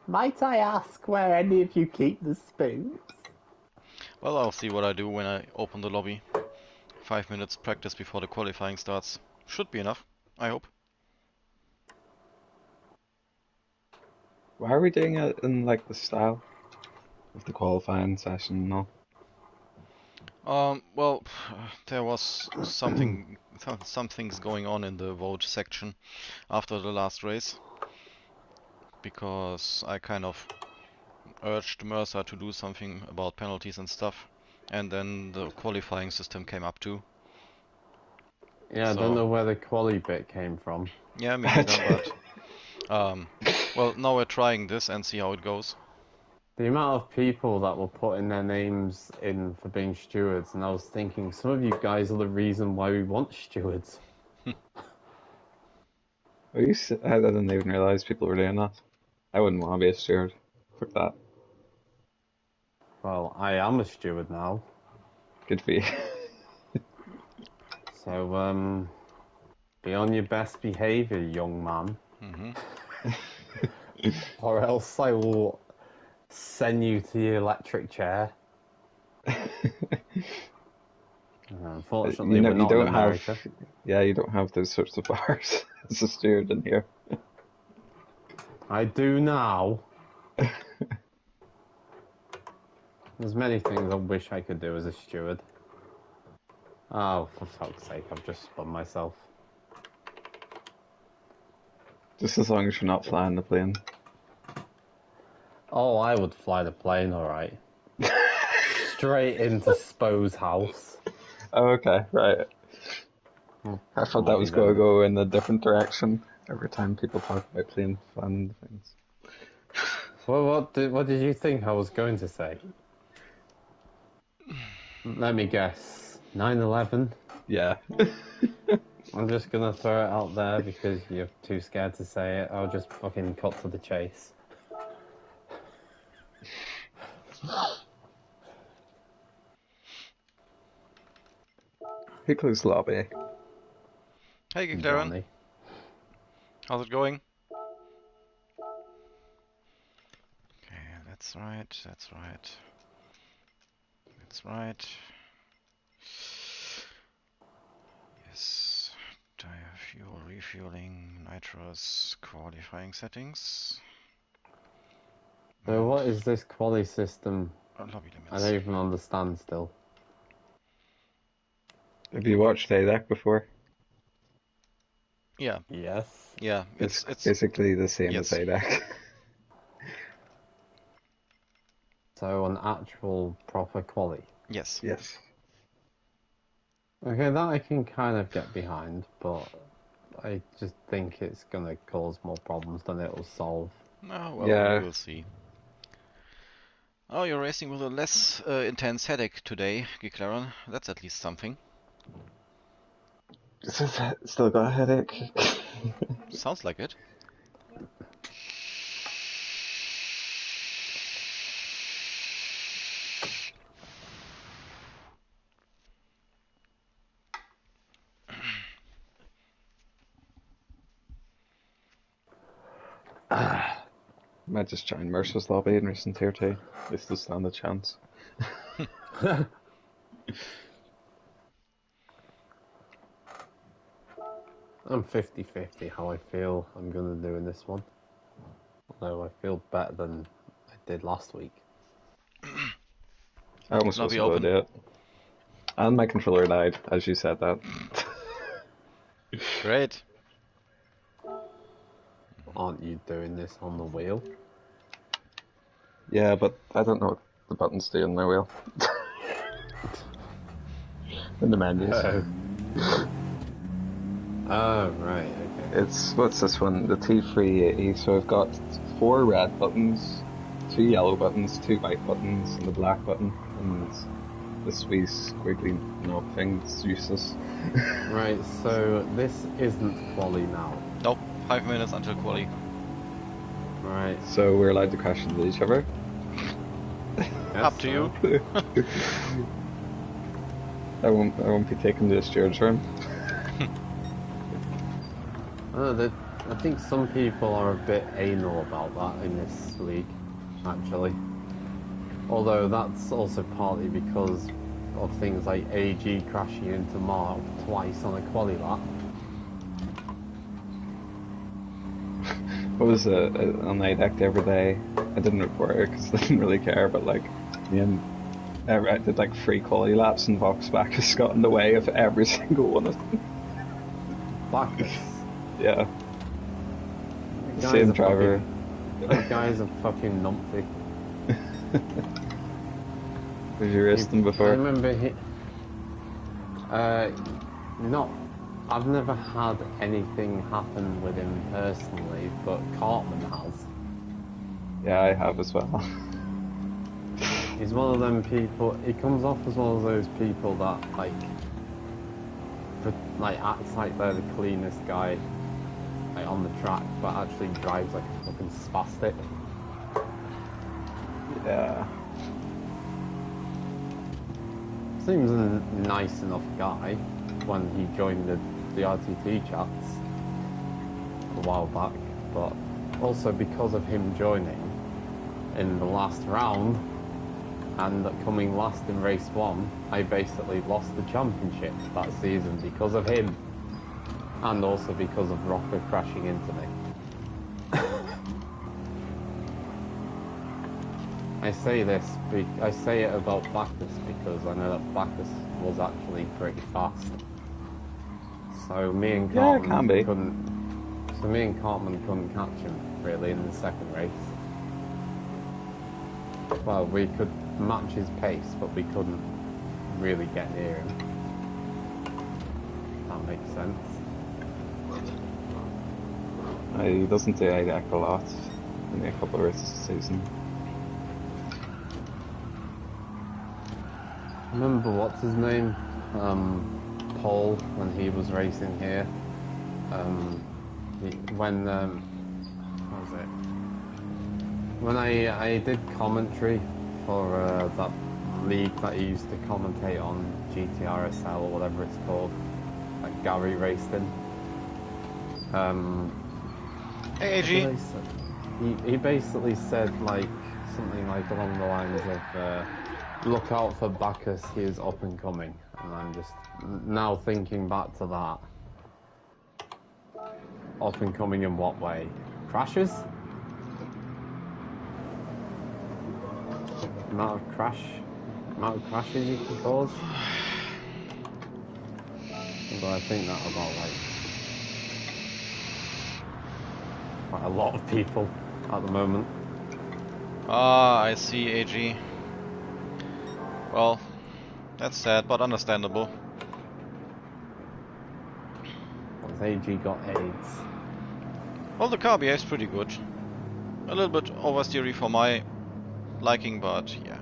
Might I ask where any of you keep the spoons? Well, I'll see what I do when I open the lobby. 5 minutes practice before the qualifying starts. Should be enough, I hope. Why are we doing it in like the style of the qualifying session and all? Well, there was some things going on in the vote section after the last race, because I kind of urged Mercer to do something about penalties and stuff, and then the qualifying system came up too. Yeah, I don't know where the quali bit came from. Yeah, me neither, but well, now we're trying this and see how it goes. The amount of people that were putting their names in for being stewards, and I was thinking, some of you guys are the reason why we want stewards. I didn't even realize people were doing that. I wouldn't want to be a steward. Fuck that. Well, I am a steward now. Good for you. So, be on your best behaviour, young man. Or else I will send you to your electric chair. Unfortunately, we're not in America. You don't have those sorts of bars as a steward in here. I do now. There's many things I wish I could do as a steward. Oh, for fuck's sake, I've just spun myself. Just as long as you're not flying the plane. Oh, I would fly the plane, alright. Straight into Spo's house. Oh, okay, right. I thought that was going to go in a different direction every time people talk about plane flying things. Well, what did you think I was going to say? Let me guess. 9/11? Yeah. I'm just gonna throw it out there because you're too scared to say it. I'll just fucking cut to the chase. Who closed the lobby? Hey, Darren. How's it going? Okay, that's right, that's right. That's right. Yes. Tire fuel refueling, nitrous, qualifying settings. So what is this quali system? Lobby limits. I don't even understand still. Have you watched ADAC before? Yeah. Yes. Yeah, it's basically the same as ADAC. So an actual proper quali? Yes. Yes. Okay, that I can kind of get behind, but I just think it's gonna cause more problems than it will solve. Oh, well, we'll see. Oh, you're racing with a less intense headache today, Giclaren. That's at least something. Still got a headache. Sounds like it. Might just join Mercer's lobby and race in tier 2. They still stand a chance. I'm 50-50 how I feel I'm gonna do in this one. Although I feel better than I did last week. I almost wasn't able to do it. And my controller died, as you said that. Great. Aren't you doing this on the wheel? Yeah, but I don't know what the buttons do on the wheel. In the menus. Oh, right, okay. What's this one? The T380. So I've got 4 red buttons, 2 yellow buttons, 2 white buttons, and the black button. And this wee squiggly knob thing's useless. Right, so this isn't quali now. Nope, 5 minutes until quali. Right. So we're allowed to crash into each other? Up to you. I won't be taken to a steward's room. I think some people are a bit anal about that in this league, actually. Although that's also partly because of things like AG crashing into Mark twice on a quali lap. What was on night act every day? I didn't report it because I didn't really care, but like, me and I did like 3 quali laps and Vox Bacchus got in the way of every single one of them. Bacchus? Yeah. The same driver. That guy's a fucking numpty. Have you raced him before? I remember I've never had anything happen with him personally, but Cartman has. Yeah, I have as well. He's one of them people, he comes off as one of those people that acts like they're the cleanest guy on the track, but actually drives like a fucking spastic. Yeah. Seems a nice enough guy when he joined the RTT chats a while back, but also because of him joining in the last round and coming last in race 1, I basically lost the championship that season because of him, and also because of Rocco crashing into me. I say it about Bacchus because I know that Bacchus was actually pretty fast. So me and Cartman couldn't catch him really in the second race. Well, we could match his pace, but we couldn't really get near him. That makes sense. He doesn't do ADAC a lot. Only a couple of races a season. Remember what's his name? Paul, when he was racing here. What was it? When I did commentary for that league that he used to commentate on, GTRSL or whatever it's called, that Gary raced in. Hey, AG. He basically said something along the lines of look out for Bacchus, he is up and coming. And I'm just now thinking back to that. Up and coming in what way? Crashes? Amount of crashes you can cause? But I think that about quite a lot of people at the moment. Ah, I see, AG. Well, that's sad, but understandable. Because AG got AIDS. Well, the car behaves pretty good. A little bit oversteery for my liking, but yeah.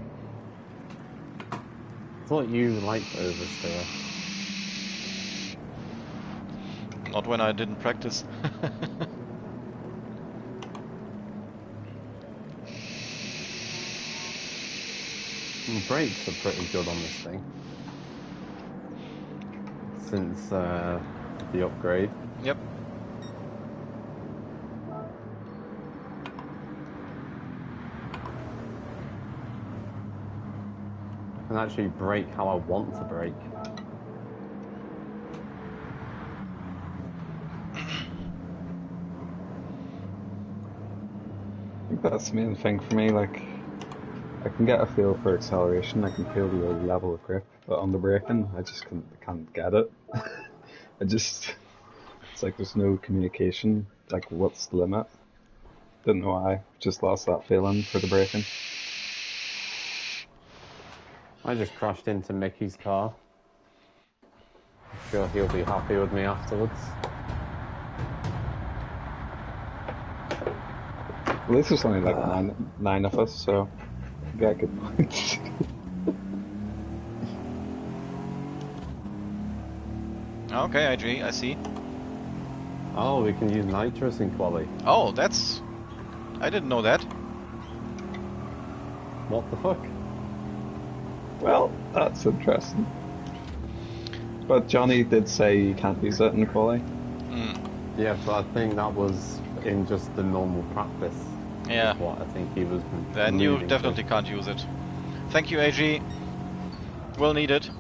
I thought you liked oversteer. Not when I didn't practice. Brakes are pretty good on this thing. Since the upgrade. Yep. I can actually brake how I want to brake. I think that's the main thing for me, I can get a feel for acceleration, I can feel the level of grip, but on the braking, I just can't get it. It's like there's no communication, what's the limit? Don't know why, just lost that feeling for the braking. I just crashed into Mickey's car. I'm sure he'll be happy with me afterwards. At least there's only nine of us, so we got good points. Okay, IG, I see. Oh, we can use nitrous in quali. Oh, that's... I didn't know that. What the fuck? Well, that's interesting. But Johnny did say you can't use it in quali. Yeah, but I think that was in just the normal practice. Yeah. Is what I think he was. Then you alluding definitely to. can't use it. Thank you, AG. We'll need it.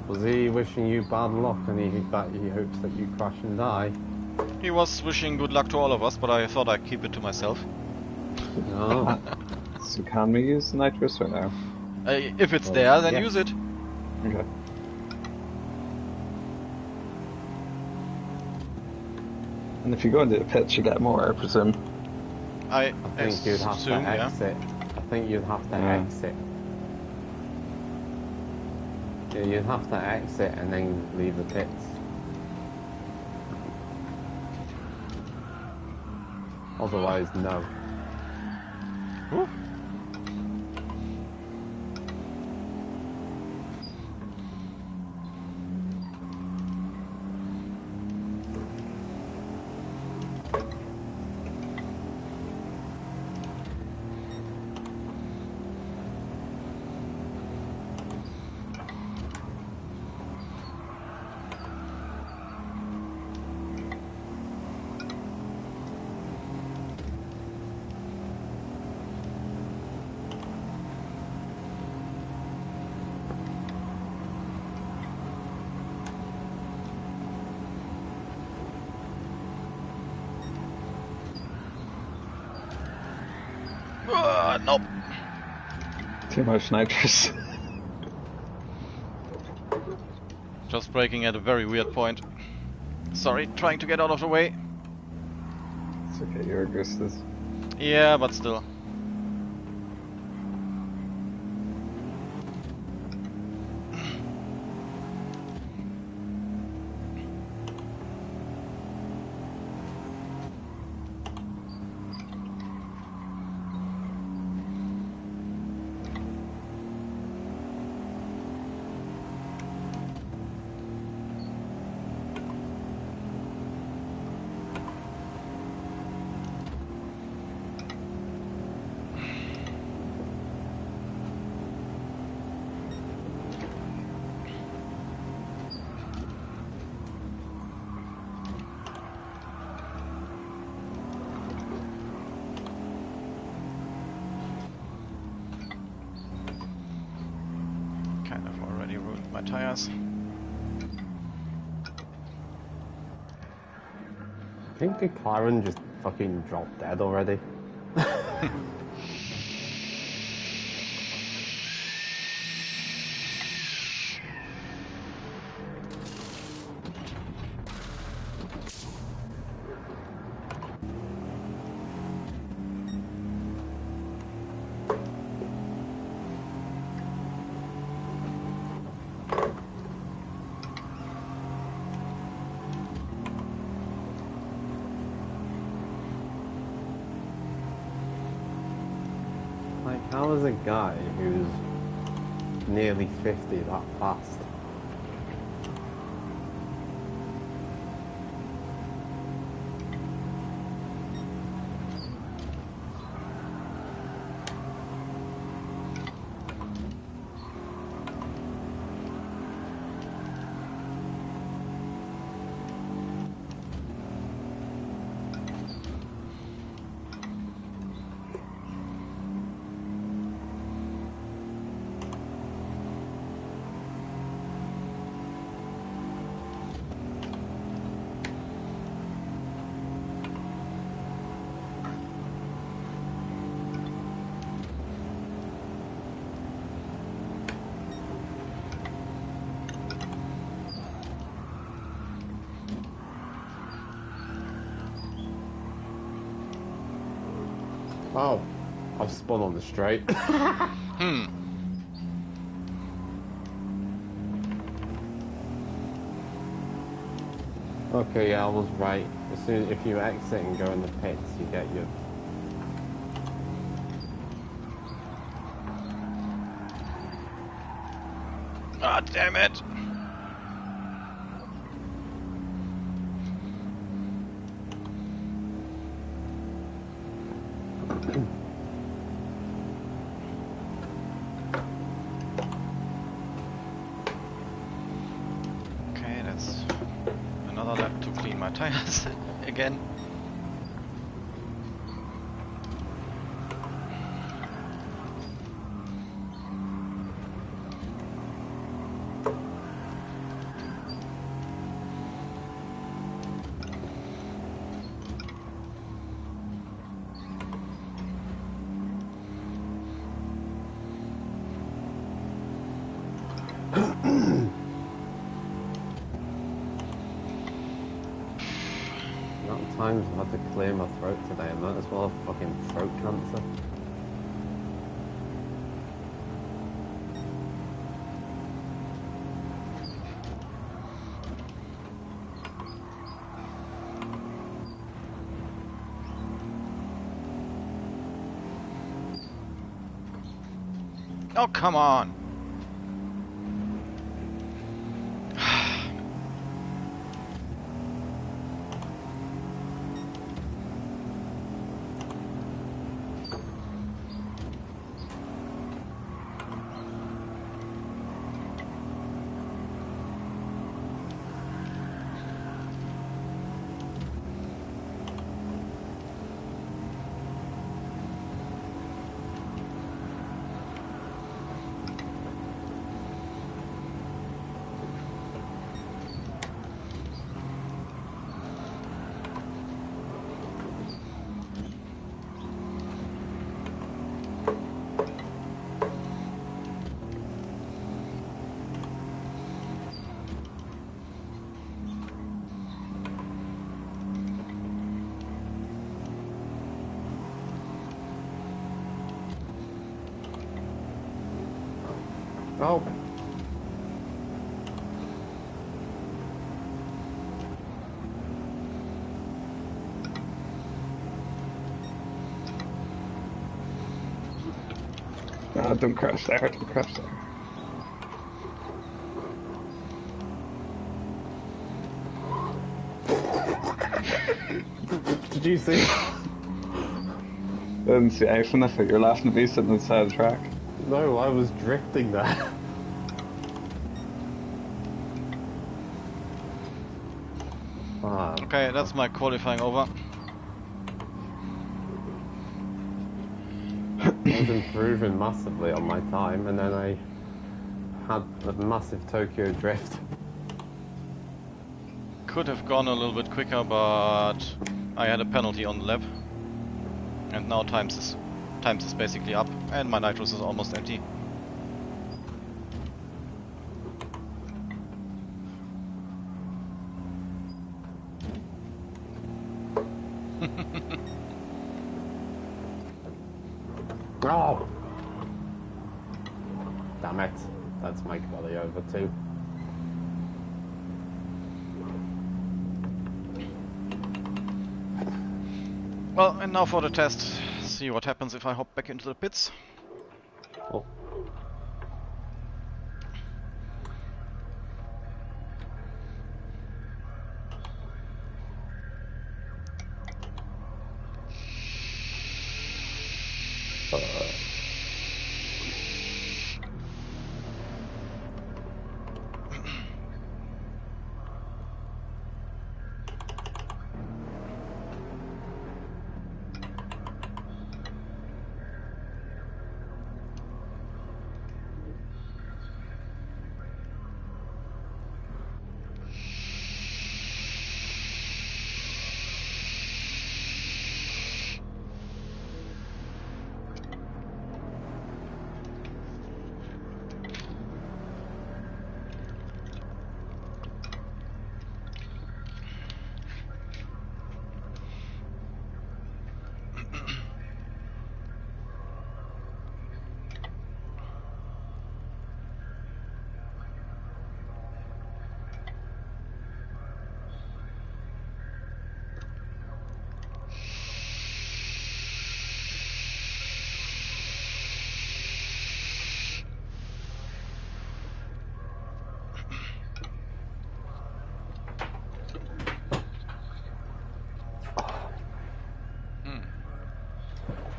Was he wishing you bad luck and he hopes that you crash and die? He was wishing good luck to all of us, but I thought I'd keep it to myself. No. So can we use nitrous or no? If it's Well, there, then yes. use it. Okay. And if you go into the pits, you get more, I presume. I think you'd have assume, to yeah. exit. I think you'd have to exit. Yeah, you'd have to exit and then leave the pits. Otherwise, no. Whew. Nope. Too much nitrous. Just braking at a very weird point. Sorry, trying to get out of the way. It's okay, you're Augustus. Yeah, but still. Kind of already ruined my tires. I think McLaren just fucking dropped dead already. Like, how is a guy who's nearly 50 that fast? Oh, I've spun on the straight. Okay, yeah, I was right. As soon if you exit and go in the pits, you get your. Ah, damn it! tires again. Times I've had to clear my throat today, I might as well have fucking throat cancer. Oh, come on! Oh. No, don't crash there, don't crash there. Did you see? Didn't see anything. I thought you were laughing at me sitting on the side of the track. No, I was drifting there. Okay, that's my qualifying over. I was improving massively on my time, and then I had a massive Tokyo drift. Could have gone a little bit quicker, but I had a penalty on the lap. And now times is basically up, and my nitros is almost empty. Oh! Damn it. That's my quality over too. Well, and now for the test. See what happens if I hop back into the pits. Oh.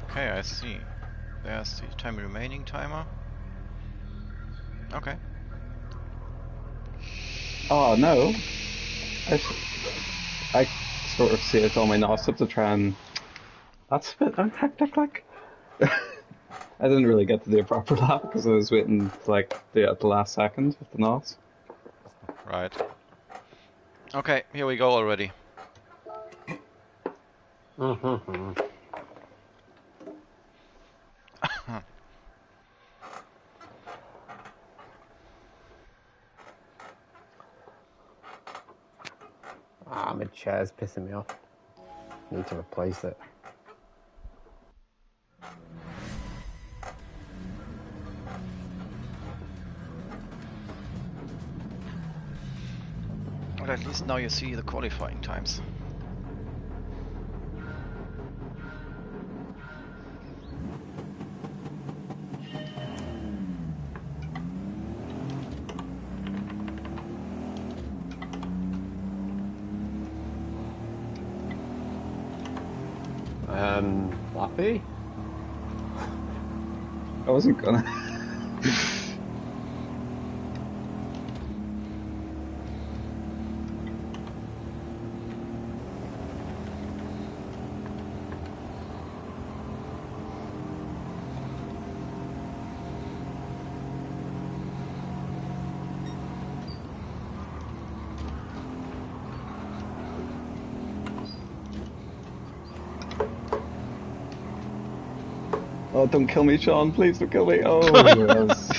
Okay, I see. There's the time remaining timer. Okay. Oh no. I sort of saved all my knots up to try and... That's a bit untactic, like. I didn't really get to do a proper lap because I was waiting to like do it at the last second with the knots. Right. Okay, here we go already. Ah, my chair's pissing me off. Need to replace it. But at least now you see the qualifying times. Lappy? I wasn't gonna. Oh, don't kill me, Sean, please don't kill me. Oh, yes.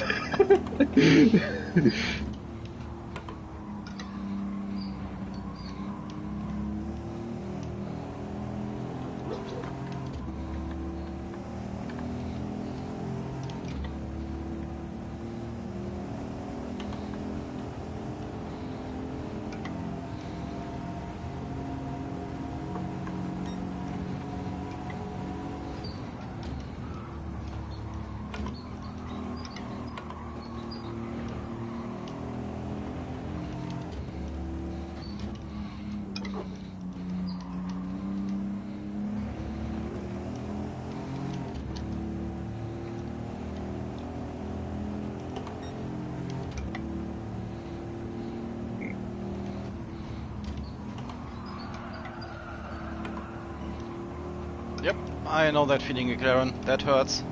Yep, I know that feeling, Karen. That hurts.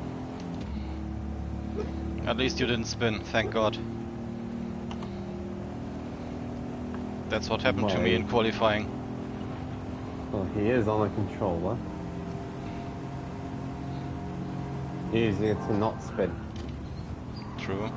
At least you didn't spin, thank God. That's what happened to me in qualifying. Well, he is on a controller. Easier to not spin. True.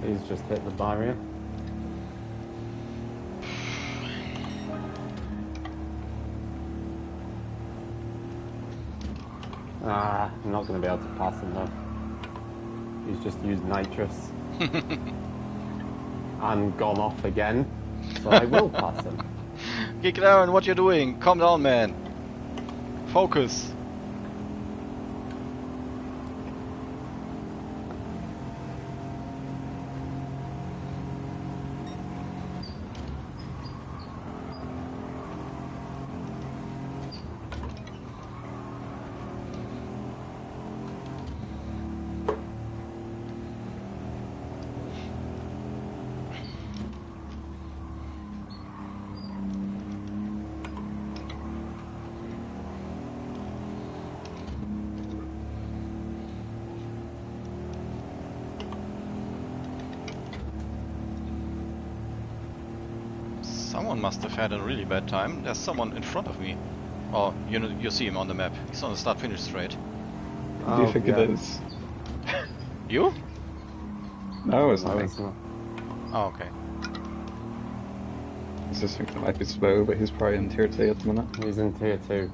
He's just hit the barrier. Ah, I'm not going to be able to pass him though. He's just used nitrous. And gone off again. So I will pass him. Aaron, what you doing? Calm down, man. Focus. Someone must have had a really bad time. There's someone in front of me. Oh, you see him on the map. He's on the start-finish straight. What do you think it is? You? No, it's No, not. it's not. Oh, okay. He's just thinking it might be slow, but he's probably in tier 2 at the minute. He's in tier 2.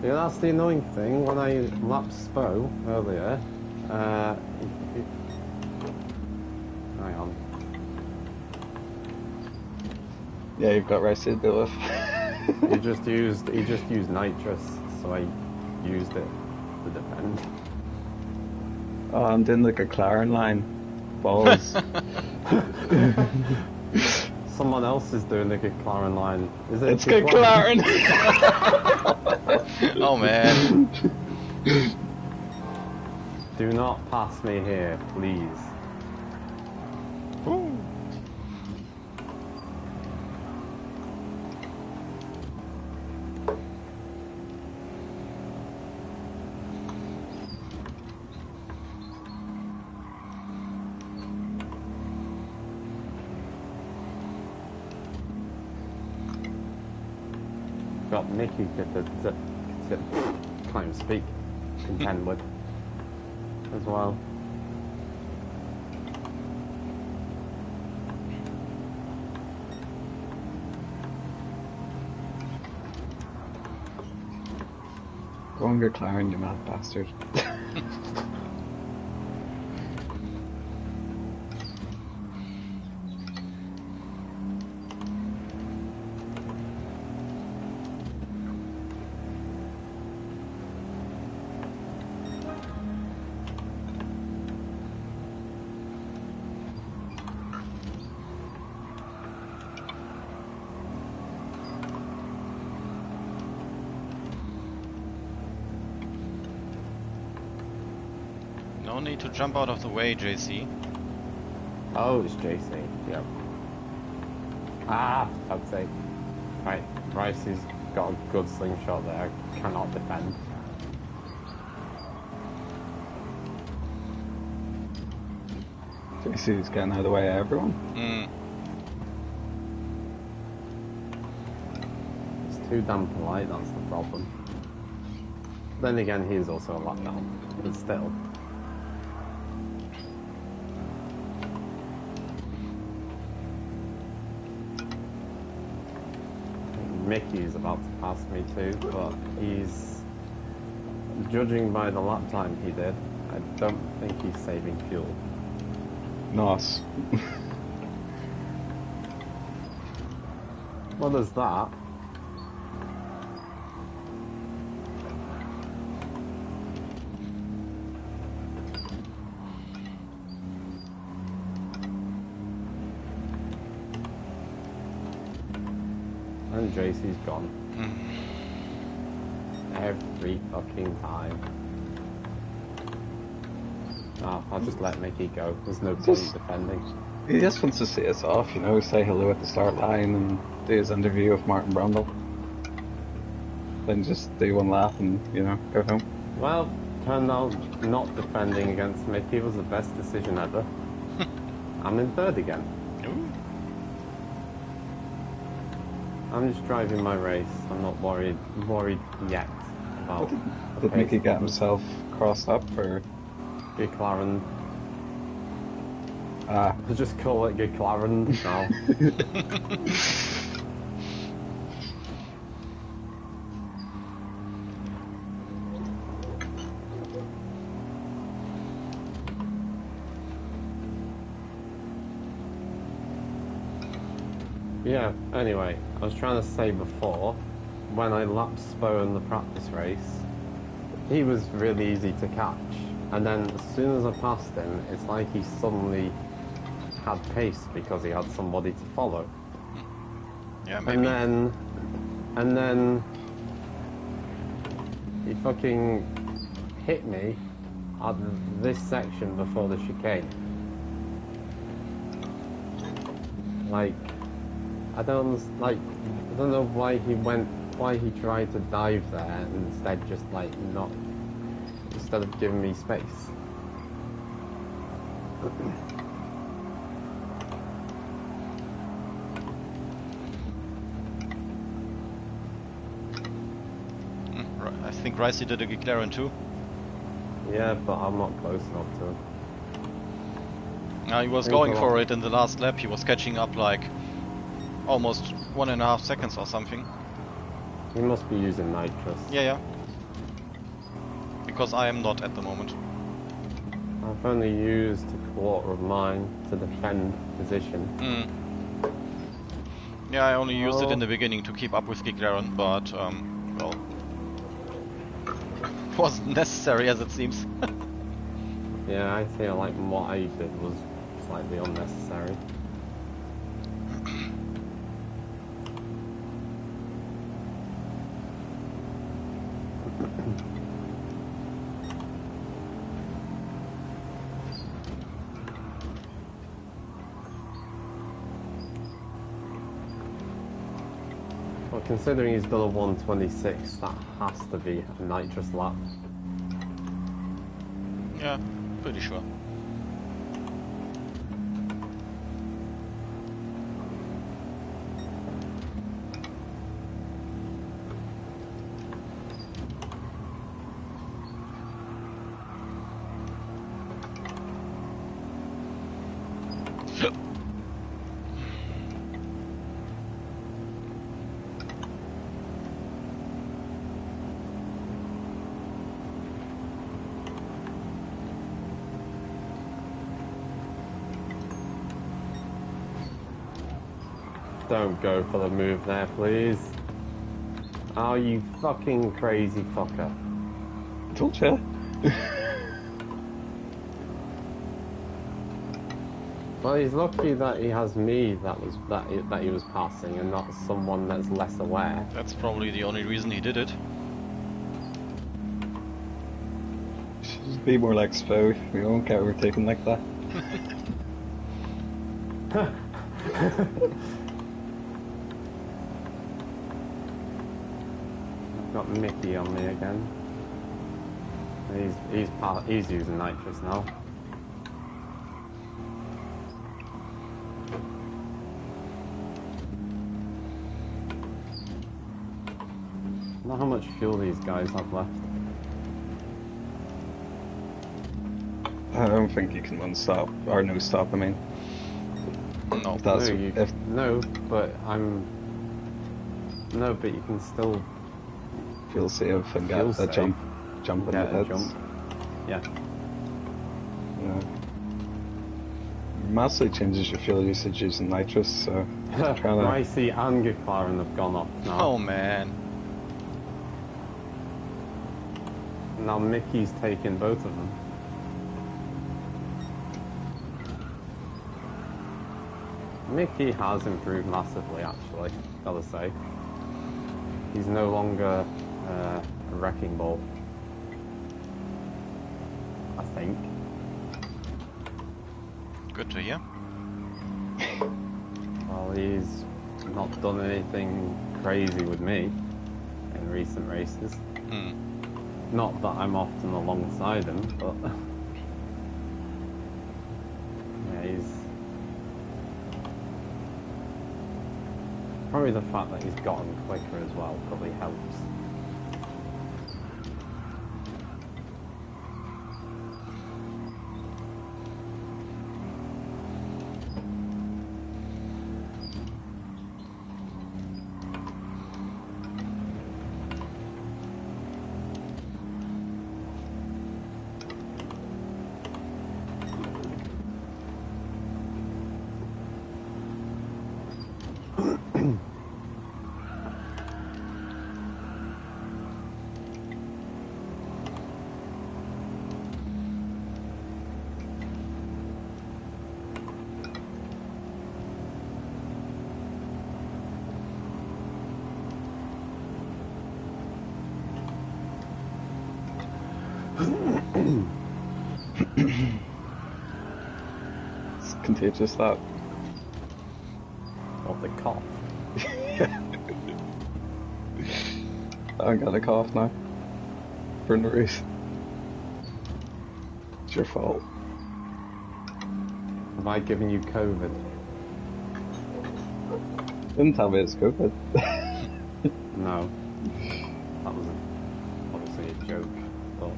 Yeah, that's the annoying thing. When I lapped Spo earlier, hang on. Yeah, you've got race to deal with. He just used nitrous, so I used it to defend. Oh, I'm doing like a McLaren line. Balls. Someone else is doing the McLaren line. Is it? It's McLaren! Oh man. Do not pass me here, please. Woo. Got Mickey to can't even speak. Contend with as well. Go on McLaren, you mad bastard. No need to jump out of the way, JC. Oh, it's JC. Yep. Ah, fuck's sake. Right, Rice has got a good slingshot there. Cannot defend. JC's getting out of the way of everyone. It's too damn polite, that's the problem. Then again, he is also a lap down, but still. Mickey is about to pass me too, but he's, judging by the lap time he did, I don't think he's saving fuel. Nice. Well, there's that. And JC's gone. Every fucking time. Oh, I'll just let Mickey go. There's no point defending. He just wants to see us off, you know, say hello at the start line and do his interview with Martin Brundle. Then just do one lap and, you know, go home. Well, turned out not defending against Mickey was the best decision ever. I'm in third again. Ooh. I'm just driving my race. I'm not worried yet about the Did Mickey pace. get himself crossed up or? McLaren. Ah. To just call it McLaren now. Yeah, anyway, I was trying to say before, when I lapped Spo in the practice race, he was really easy to catch. And then as soon as I passed him, it's like he suddenly had pace because he had somebody to follow. Yeah, maybe. And then he fucking hit me at this section before the chicane. Like, I don't know why he tried to dive there and instead just like not, instead of giving me space. Right, I think Ricey did a McLaren too. Yeah, but I'm not close enough to him. He was He's going a for lot. it in the last lap. He was catching up like almost 1.5 seconds or something. He must be using nitrous. Yeah. Because I am not at the moment. I've only used a quarter of mine to defend position. Yeah, I only used it in the beginning to keep up with McLaren, but well, wasn't necessary as it seems. Yeah, I feel like what I did was slightly unnecessary. Well, considering he's done a 126, that has to be a nitrous lap. Yeah, pretty sure. Don't go for the move there, please. Oh, you fucking crazy fucker. I told you. Well, he's lucky that he has me that he was passing and not someone that's less aware. That's probably the only reason he did it. Should be more like Spo. We won't get overtaken like that. Got Mickey on me again. He's using nitrous now. I don't know how much fuel these guys have left. I don't think you can one stop or no stop. I mean, No. if that's No, but you can still feel safe and get Feel a safe. jump in the get a pits. jump. Yeah. Yeah. Massively changes your fuel usage using nitrous, so trying to... Ricey and McLaren have gone up now. Oh man. Now Mickey's taken both of them. Mickey has improved massively, actually, gotta say. He's no longer a wrecking ball, I think. Good to hear. Well, he's not done anything crazy with me in recent races. Not that I'm often alongside him, but yeah, he's probably the fact that he's gotten quicker as well probably helps. It's contagious, that. Of the cough. I got a cough now. For no reason. It's your fault. Have I given you COVID? Didn't tell me it's COVID. No. That was obviously joke, but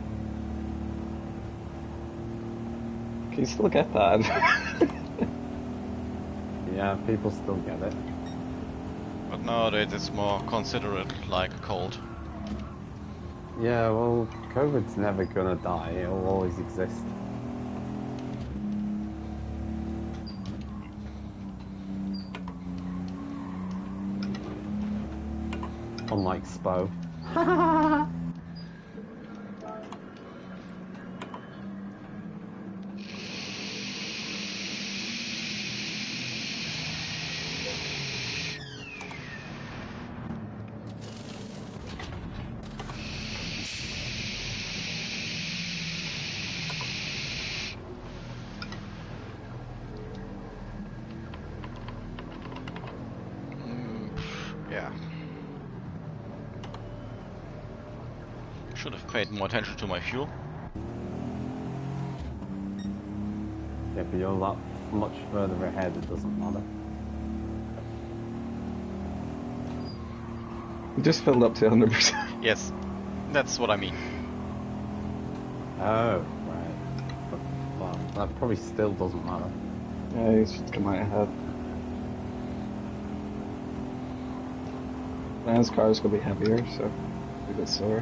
Can you still get that? yeah, people still get it. But nowadays it's more considerate like a cold. Yeah, well, COVID's never gonna die, it'll always exist. Unlike SPO. Yeah. Should have paid more attention to my fuel. Yeah, but you're that much further ahead, it doesn't matter. You just filled up to 100%. Yes, that's what I mean. Oh, right. But, well, that probably still doesn't matter. Yeah, you should come out ahead. Man's car's gonna be heavier, so a bit slower.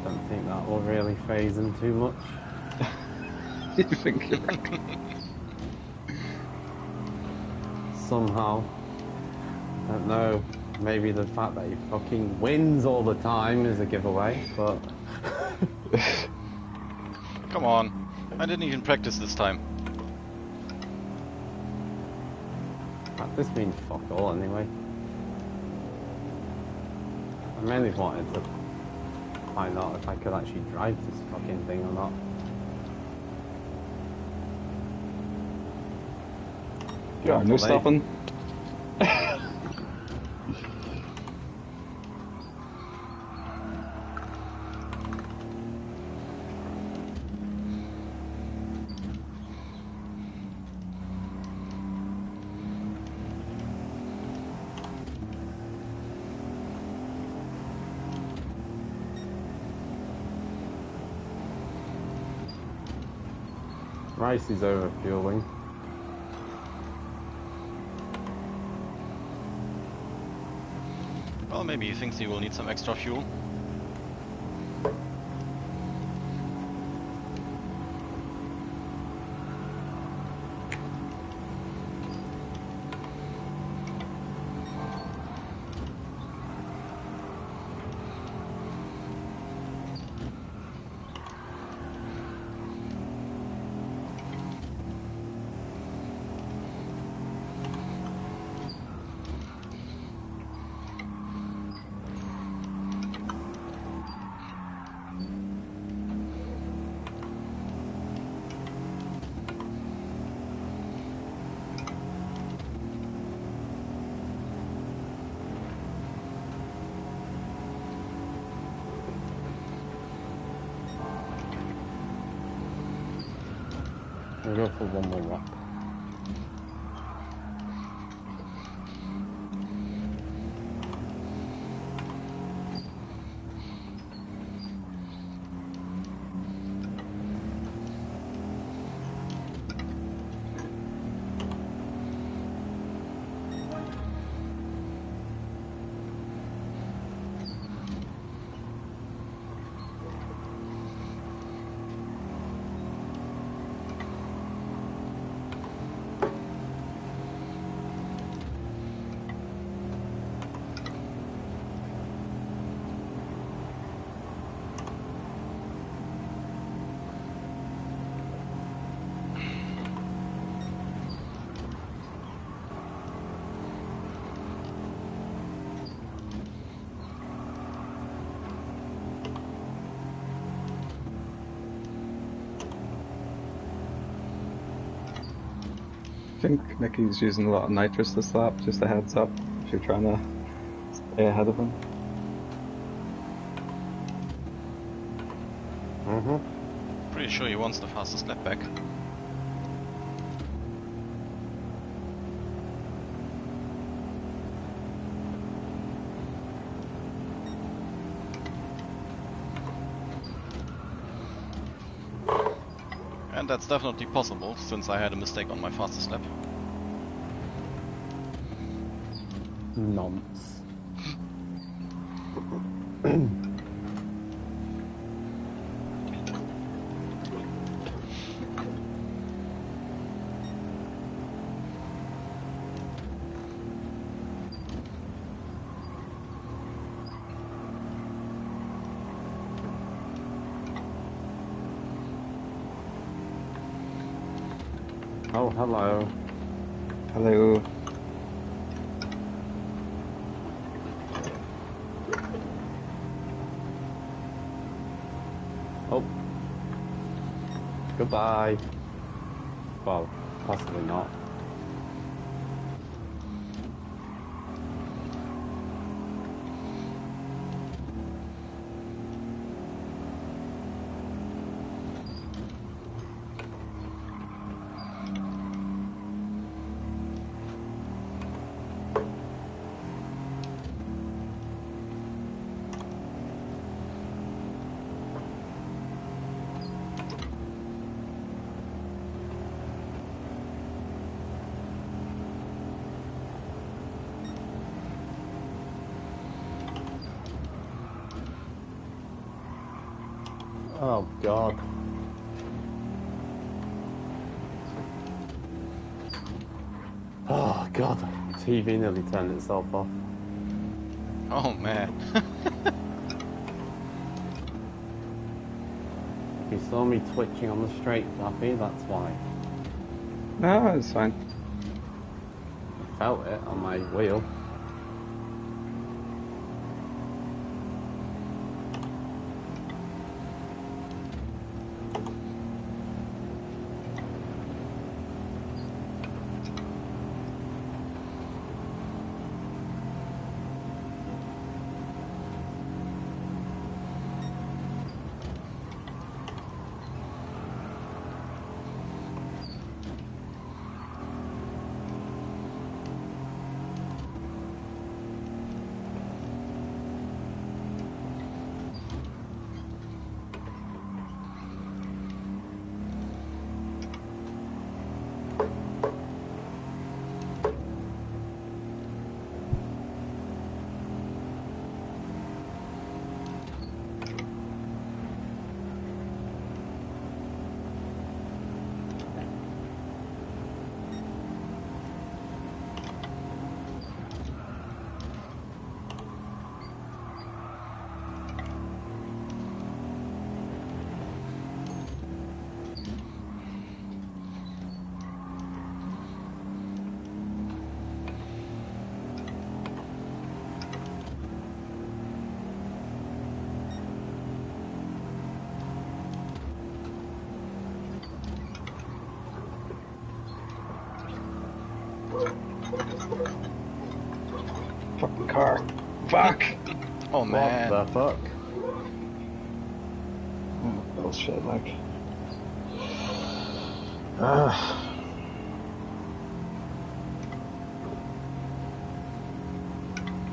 Don't think that will really phase him too much. You think you're right? Somehow. Don't know. Maybe the fact that he fucking wins all the time is a giveaway, but... Come on, I didn't even practice this time. This means fuck all anyway. I mainly wanted to find out if I could actually drive this fucking thing or not. Yeah, no stopping. Rice is overfueling. Well, maybe he thinks he will need some extra fuel. We'll go for one more lap. I think Nicky's using a lot of nitrous this lap, just a heads up if you're trying to stay ahead of him. Pretty sure he wants the fastest lap back. And that's definitely possible, since I had a mistake on my fastest lap. Nonce. Oh, hello. Hello. Oh. Goodbye. Well, possibly not. Oh, God. Oh, God. TV nearly turned itself off. Oh man. If you saw me twitching on the straight, Daffy, that's why. No, it's fine. I felt it on my wheel. Fucking car. Fuck! Oh man. What the fuck? Oh, bullshit, like.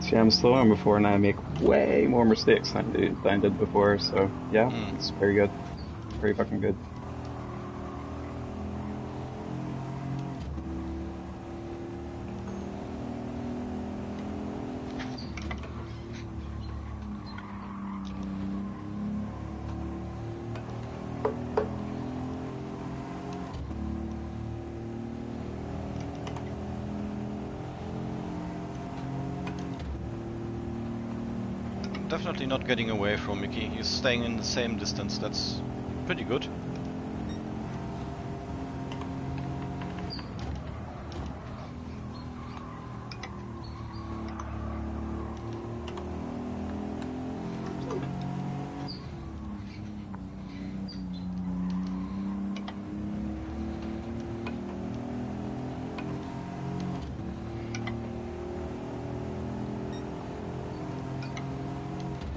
See, I'm slower than before and I make way more mistakes than I did before, so yeah, it's very good. Very fucking good. Definitely not getting away from Mickey. He's staying in the same distance. That's pretty good.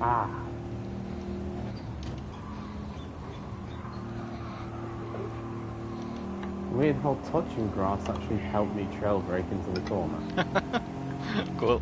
Ah. Weird how touching grass actually helped me trail brake into the corner. Cool.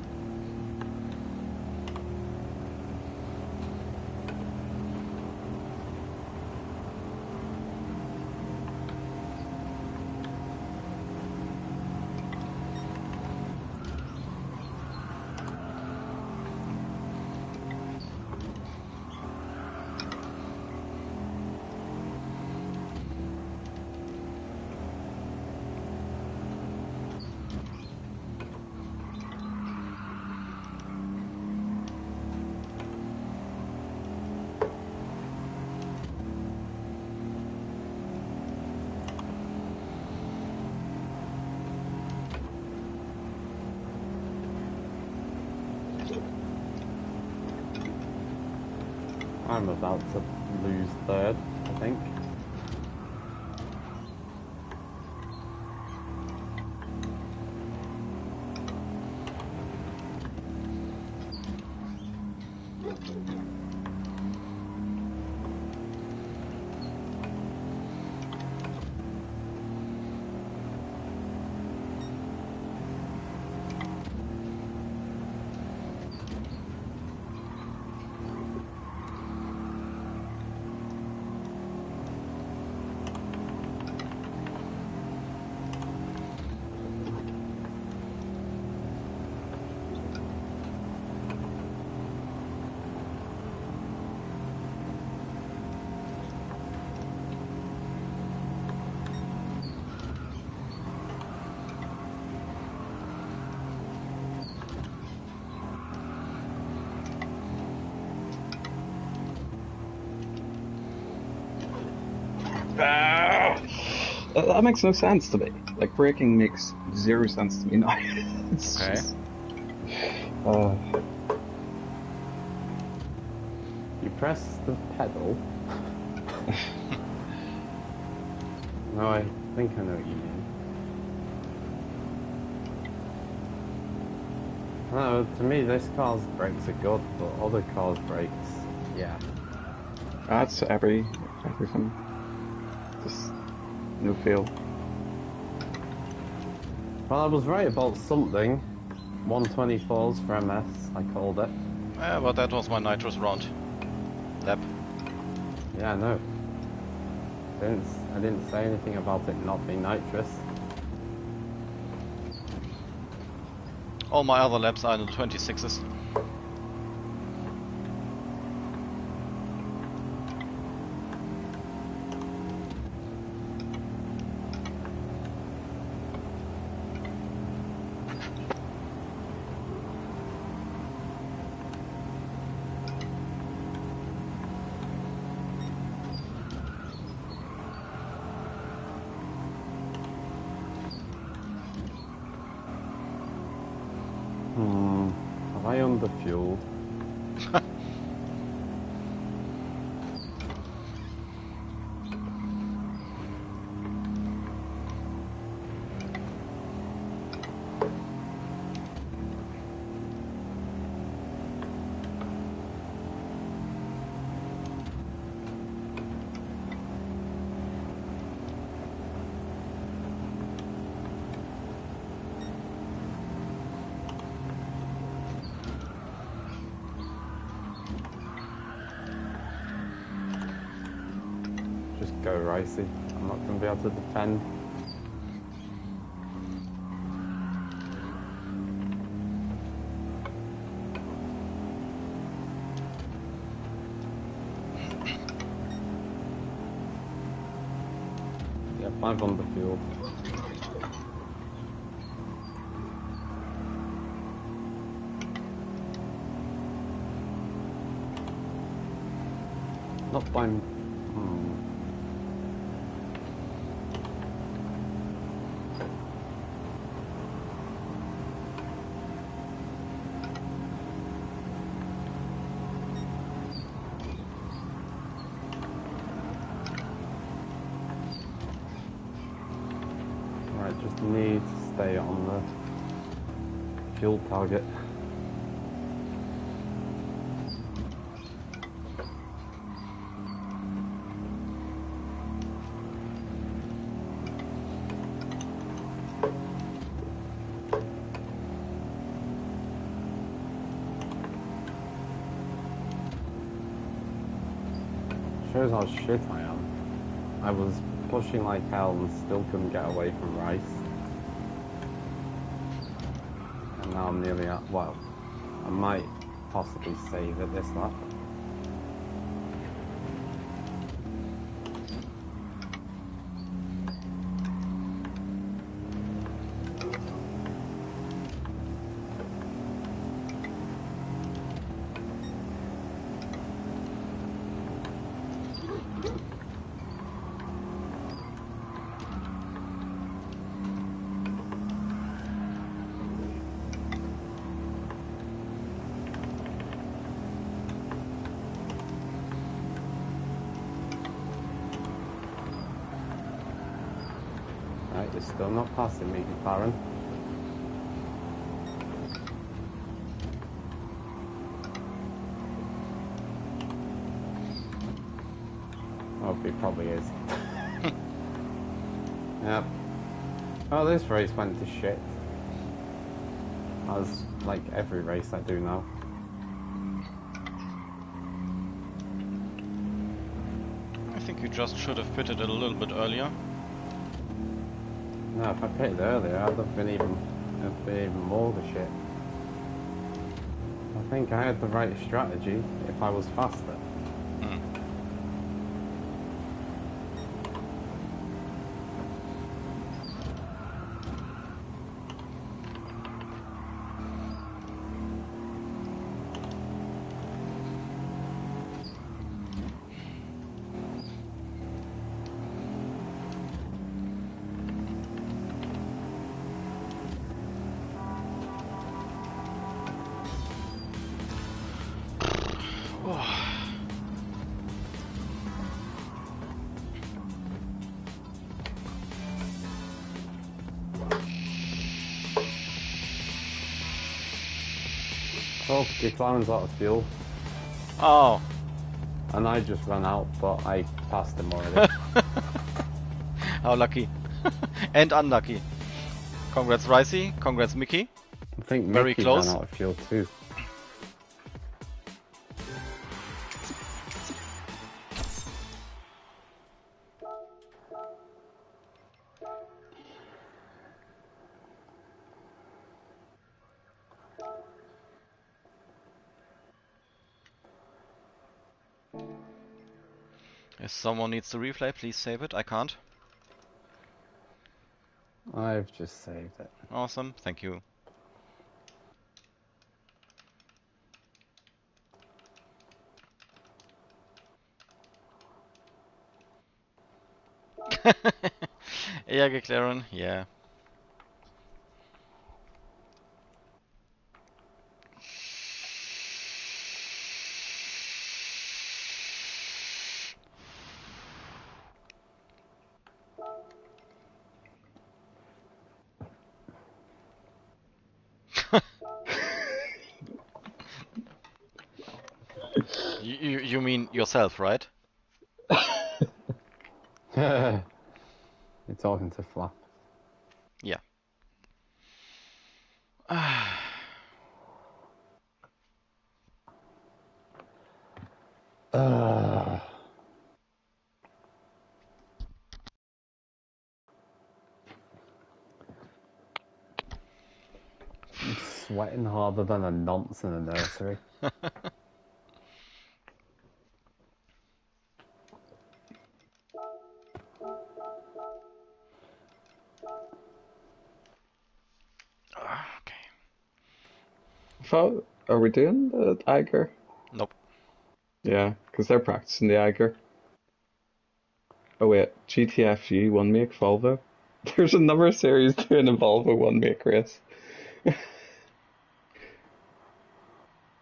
I'm about to lose third, I think. That makes no sense to me. Like, braking makes zero sense to me now. It's Okay. just, You press the pedal. No, I think I know what you mean. No, to me this car's brakes are good, but other cars' brakes, yeah. that's everything. Just no feel. Well, I was right about something. 124s for MS, I called it. Yeah, but that was my nitrous round. Lap. Yeah, I know. I didn't say anything about it not being nitrous. All my other laps are in the 26s. Have I underfueled? Just go ricey. I'm not going to be able to defend. Yep, I've underfueled. Not by... Right, just need to stay on the fuel target. Shows how shit I am. I was pushing like hell and still couldn't get away from Rice. And now I'm nearly at, well, I might possibly save it this lap. They're still not passing me, McLaren. Oh, he probably is. Yep. Oh, this race went to shit. As like every race I do now. I think you just should have pitted it a little bit earlier. No, if I pitted earlier, I'd have been even more the shit. I think I had the right strategy if I was faster. Oh, McLaren's out of fuel. Oh. And I just ran out, but I passed him already. How lucky. And unlucky. Congrats Ricey, congrats Mickey. I think Very Mickey close. ran out of fuel too. If someone needs the replay, please save it. I can't. I've just saved it. Awesome, thank you. Yeah, McLaren, yeah. You mean yourself, right? You're talking to Flap. Yeah. I'm sweating harder than a nonce in a nursery. Okay. So, are we doing the Eiger? Nope. Yeah, because they're practicing the Eiger. Oh wait, GTFU one make Volvo. There's another series doing a Volvo one make race.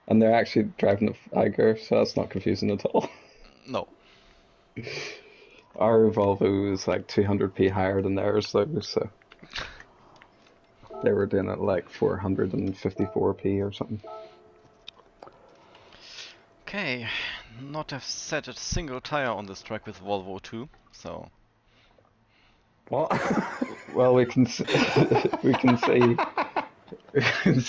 And they're actually driving the Eiger, so that's not confusing at all. No. Our Volvo is like 200p higher than theirs though, so they were doing it like 454p or something. Okay. Not have set a single tire on this track with Volvo 2, so... What? Well, we can see, we can see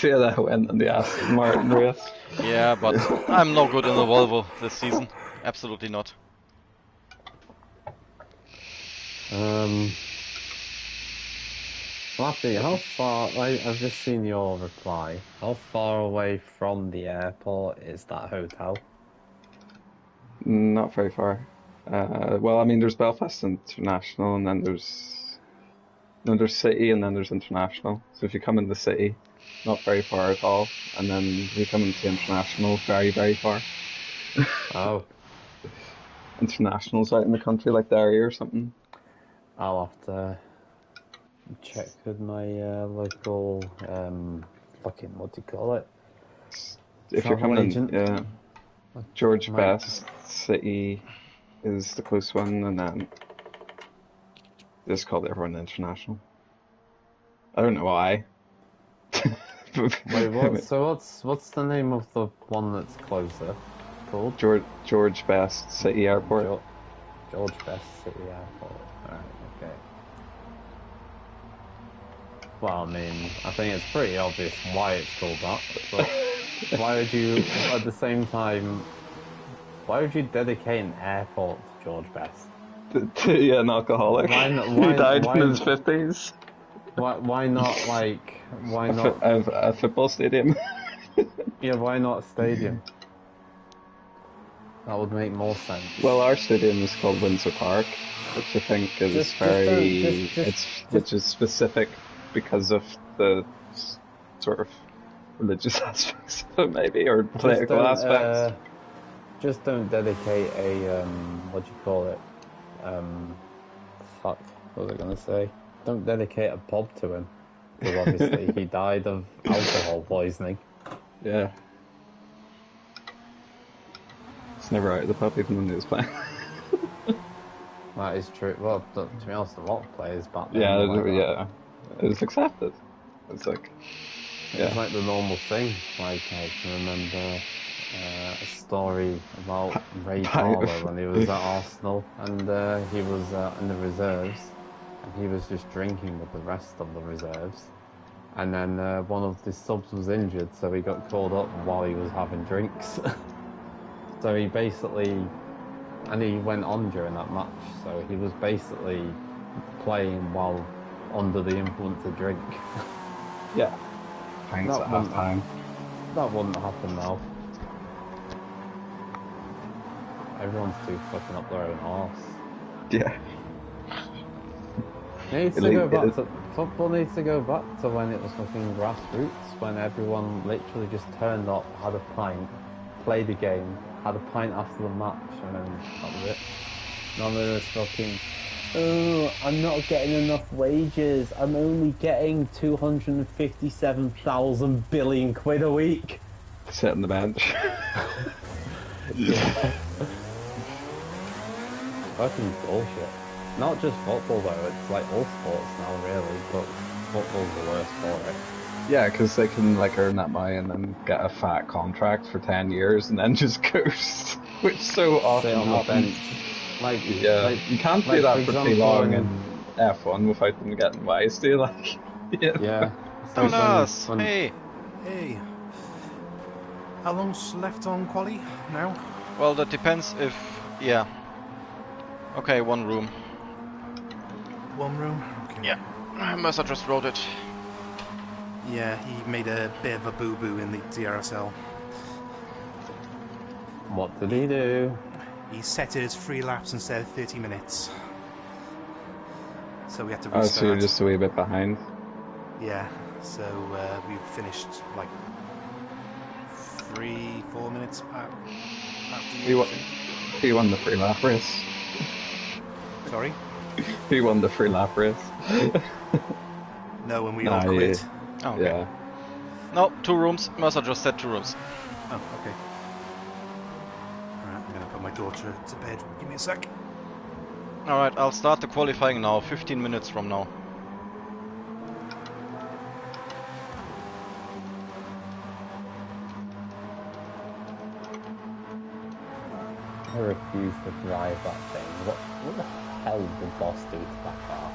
how that went in the Aston Martin race. Yeah, but I'm no good in the Volvo this season. Absolutely not. Flappy, how far, I've just seen your reply. How far away from the airport is that hotel? Not very far. Well, I mean, there's Belfast International, and then there's City, and then there's International. So if you come in the City, not very far at all, and then if you come into International, very, very far. Oh. International's out in the country, like Derry or something. I'll have to check with my local, fucking, what do you call it? If you're Travel coming agent. in, yeah. George Might- Best City is the close one, and then just called everyone International. I don't know why. Wait, what? So what's the name of the one that's closer? Called George Best City Airport. George Best City Airport. Alright, okay. Well, I mean, I think it's pretty obvious why it's called that, but why would you, at the same time, why would you dedicate an airport to George Best? To an alcoholic who died in his 50s. Why not, like, why not... A football stadium? Yeah, why not a stadium? That would make more sense. Well, our stadium is called Windsor Park, which I think is which is specific because of the sort of religious aspects of it, maybe, or political aspects. Just don't dedicate a what do you call it? Fuck, what was I gonna say? Don't dedicate a pub to him, because obviously he died of alcohol poisoning. Yeah. It's never out of the pub even when he was playing. That is true. Well, to be honest, a lot of players back then. Yeah. It was accepted. It's like, yeah. It's like the normal thing. Like, I can remember a story about Ray Parlour when he was at Arsenal, and he was in the reserves, and he was just drinking with the rest of the reserves. And then one of the subs was injured, so he got called up while he was having drinks. So he basically, and he went on during that match, so he was basically playing while under the influence of drink. Yeah. Thanks at half time. That wouldn't happen now. Everyone's too fucking up their own arse. Yeah. Football needs to go back to when it was fucking grassroots, when everyone literally just turned up, had a pint, played a game, had a pint after the match, and then that was it. None of this fucking, oh, I'm not getting enough wages, I'm only getting 257,000 billion quid a week. Sit on the bench. Yeah. Fucking bullshit. Not just football though, it's like all sports now really, but football's the worst for it. Yeah, because they can like earn that money and then get a fat contract for 10 years and then just coast, which so often happens. Like, you can't do that for too long in F1 without them getting wise to you, like. Yeah. Jonas, hey. Hey. How long's left on quali now? Well, that depends if, yeah. Okay, one room. One room? Okay. Yeah. Mercer just wrote it. Yeah, he made a bit of a boo-boo in the DRSL. What did he do? He set it as 3 laps instead of 30 minutes. So we had to restart. Oh, so you're just a wee bit behind? Yeah, so we finished like 3-4 minutes after you. Who won the free lap race? Sorry? Who won the free lap race? No, when we all quit. Oh, okay. Yeah. No, 2 rooms. Mercer just said 2 rooms. Oh, okay. Alright, I'm gonna put my daughter to bed. Give me a sec. Alright, I'll start the qualifying now, 15 minutes from now. I refuse to drive that thing. What the hell did Boss do to that car?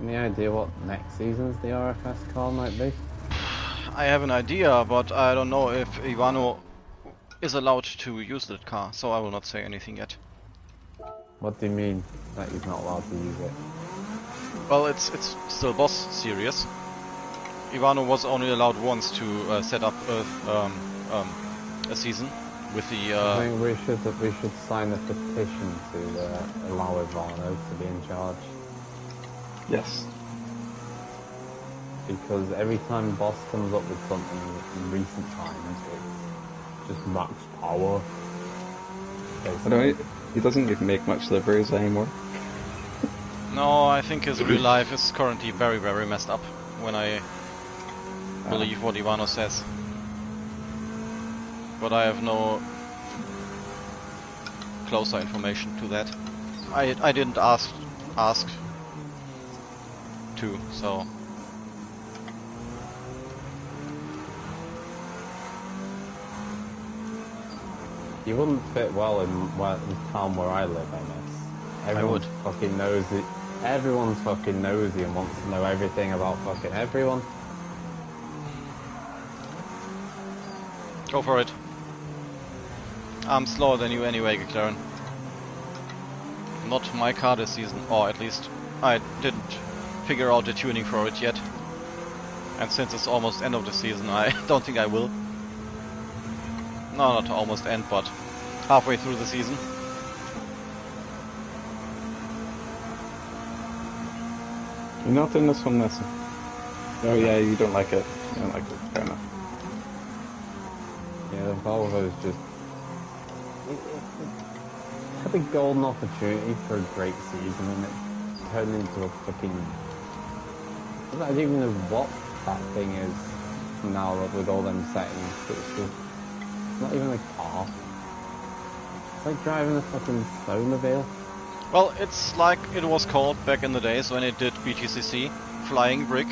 Any idea what next season's DRFS car might be? I have an idea, but I don't know if Ivano is allowed to use that car, so I will not say anything yet. What do you mean that he's not allowed to use it? Well, it's still Boss series. Ivano was only allowed once to set up a season with the. I think we should sign a petition to allow Ivano to be in charge. Yes. Because every time Boss comes up with something in recent times, it's just max power. He doesn't even make much liveries anymore. No, I think his real life is currently very, very messed up, when I believe what Ivano says. but I have no closer information to that. I didn't ask to, so. You wouldn't fit well in the town where I live, MS. Everyone fucking knows it. Everyone's fucking nosy and wants to know everything about fucking everyone. Go for it. I'm slower than you anyway, Geclaren. Not my car this season, or at least I didn't figure out the tuning for it yet. And since it's almost end of the season, I don't think I will. No, not almost end, but halfway through the season. You're not in this one, Nessie. Oh yeah, you don't like it. You don't like it, fair enough. Yeah, the Volvo is just... It had a golden opportunity for a great season and it turned into a fucking... I don't even know what that thing is now with all them settings, but it's just... It's not even a car. It's like driving a fucking snowmobile. Well, it's like it was called back in the days when it did BTCC, Flying Brick.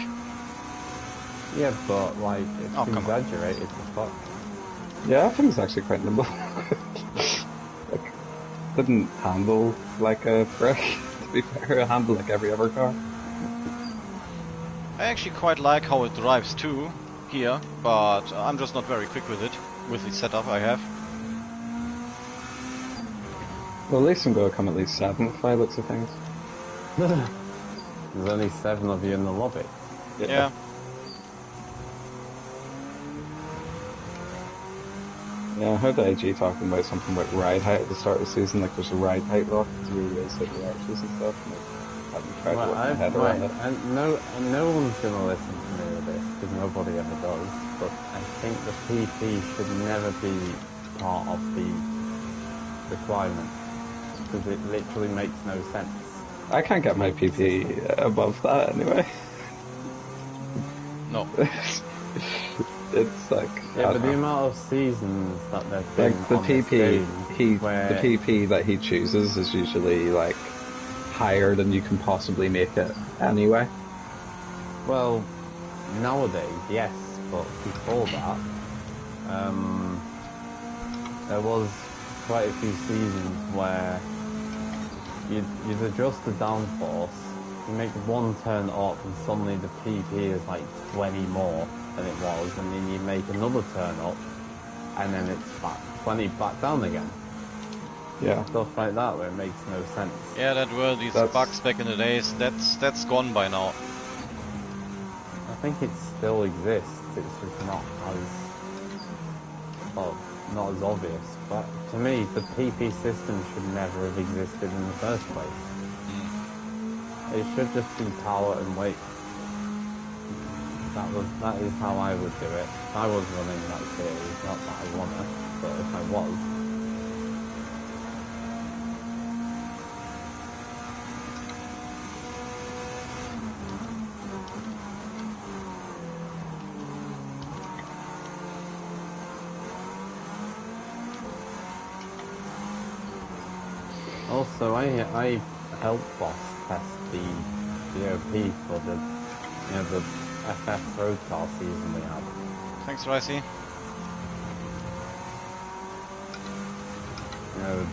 Yeah, but like, it's exaggerated as fuck. Yeah, I think it's actually quite nimble. Like, didn't handle like a brick, to be fair. It handled like every other car. I actually quite like how it drives too, here, but I'm just not very quick with it, with the setup I have. Well, at least I'm going to come at least 7th by looks of things. There's only 7 of you in the lobby. Yeah. Yeah, I heard AG talking about something about ride height at the start of the season, like there's a ride height lock to raise like the arches and stuff, and I haven't tried to work my head around it. And no one's going to listen to me with this, because nobody ever does, but I think the PP should never be part of the requirement, because it literally makes no sense. I can't get my PP above that anyway. No. It's like... Yeah, but the amount of seasons that they've been like the on PP, this game where... the PP that he chooses is usually like higher than you can possibly make it anyway. Well, nowadays, yes, but before that, there was quite a few seasons where you'd adjust the downforce, you make one turn up and suddenly the PP is like 20 more than it was, and then you make another turn up and then it's back 20 back down again. Yeah. Stuff like that where it makes no sense. Yeah, that were these bugs back in the days. That's gone by now. I think it still exists, it's just not as obvious. But to me, the PP system should never have existed in the first place. It should just be power and weight. That is how I would do it. If I was running that series, not that I wanna, but if I was. Also, I helped boss test the DOP for the FF road car season we had. Thanks, Ricey.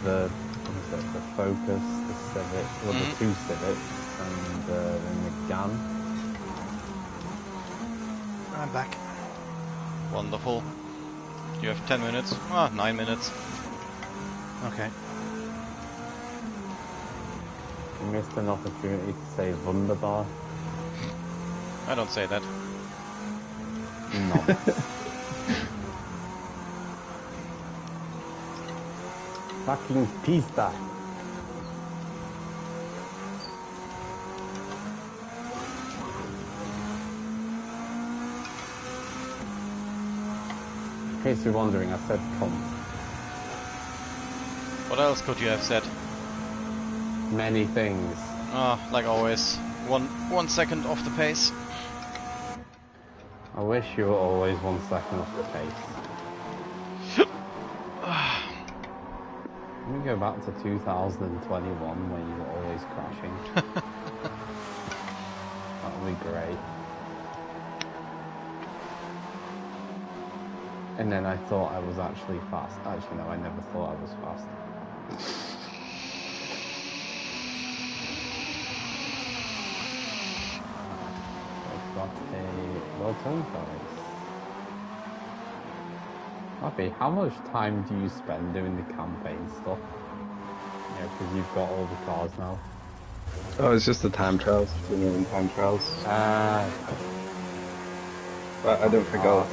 The Focus, the Civic, well the 2 Civics, and then the GAN. I'm back. Wonderful. You have 10 minutes. 9 minutes. Okay. You missed an opportunity to say Wunderbar. I don't say that. No. Fucking pista. In case you're wondering, I said cunt. What else could you have said? Many things. Like always. 1 second off the pace. I wish you were always 1 second off the pace. go back to 2021 when you were always crashing. That would be great. And then I thought I was actually fast. Actually, no, I never thought I was fast. I've got a World Touring Car race. Happy, how much time do you spend doing the campaign stuff? Yeah, because you've got all the cars now. Oh, it's just the time trials, 2 million time trials. But I don't think I'll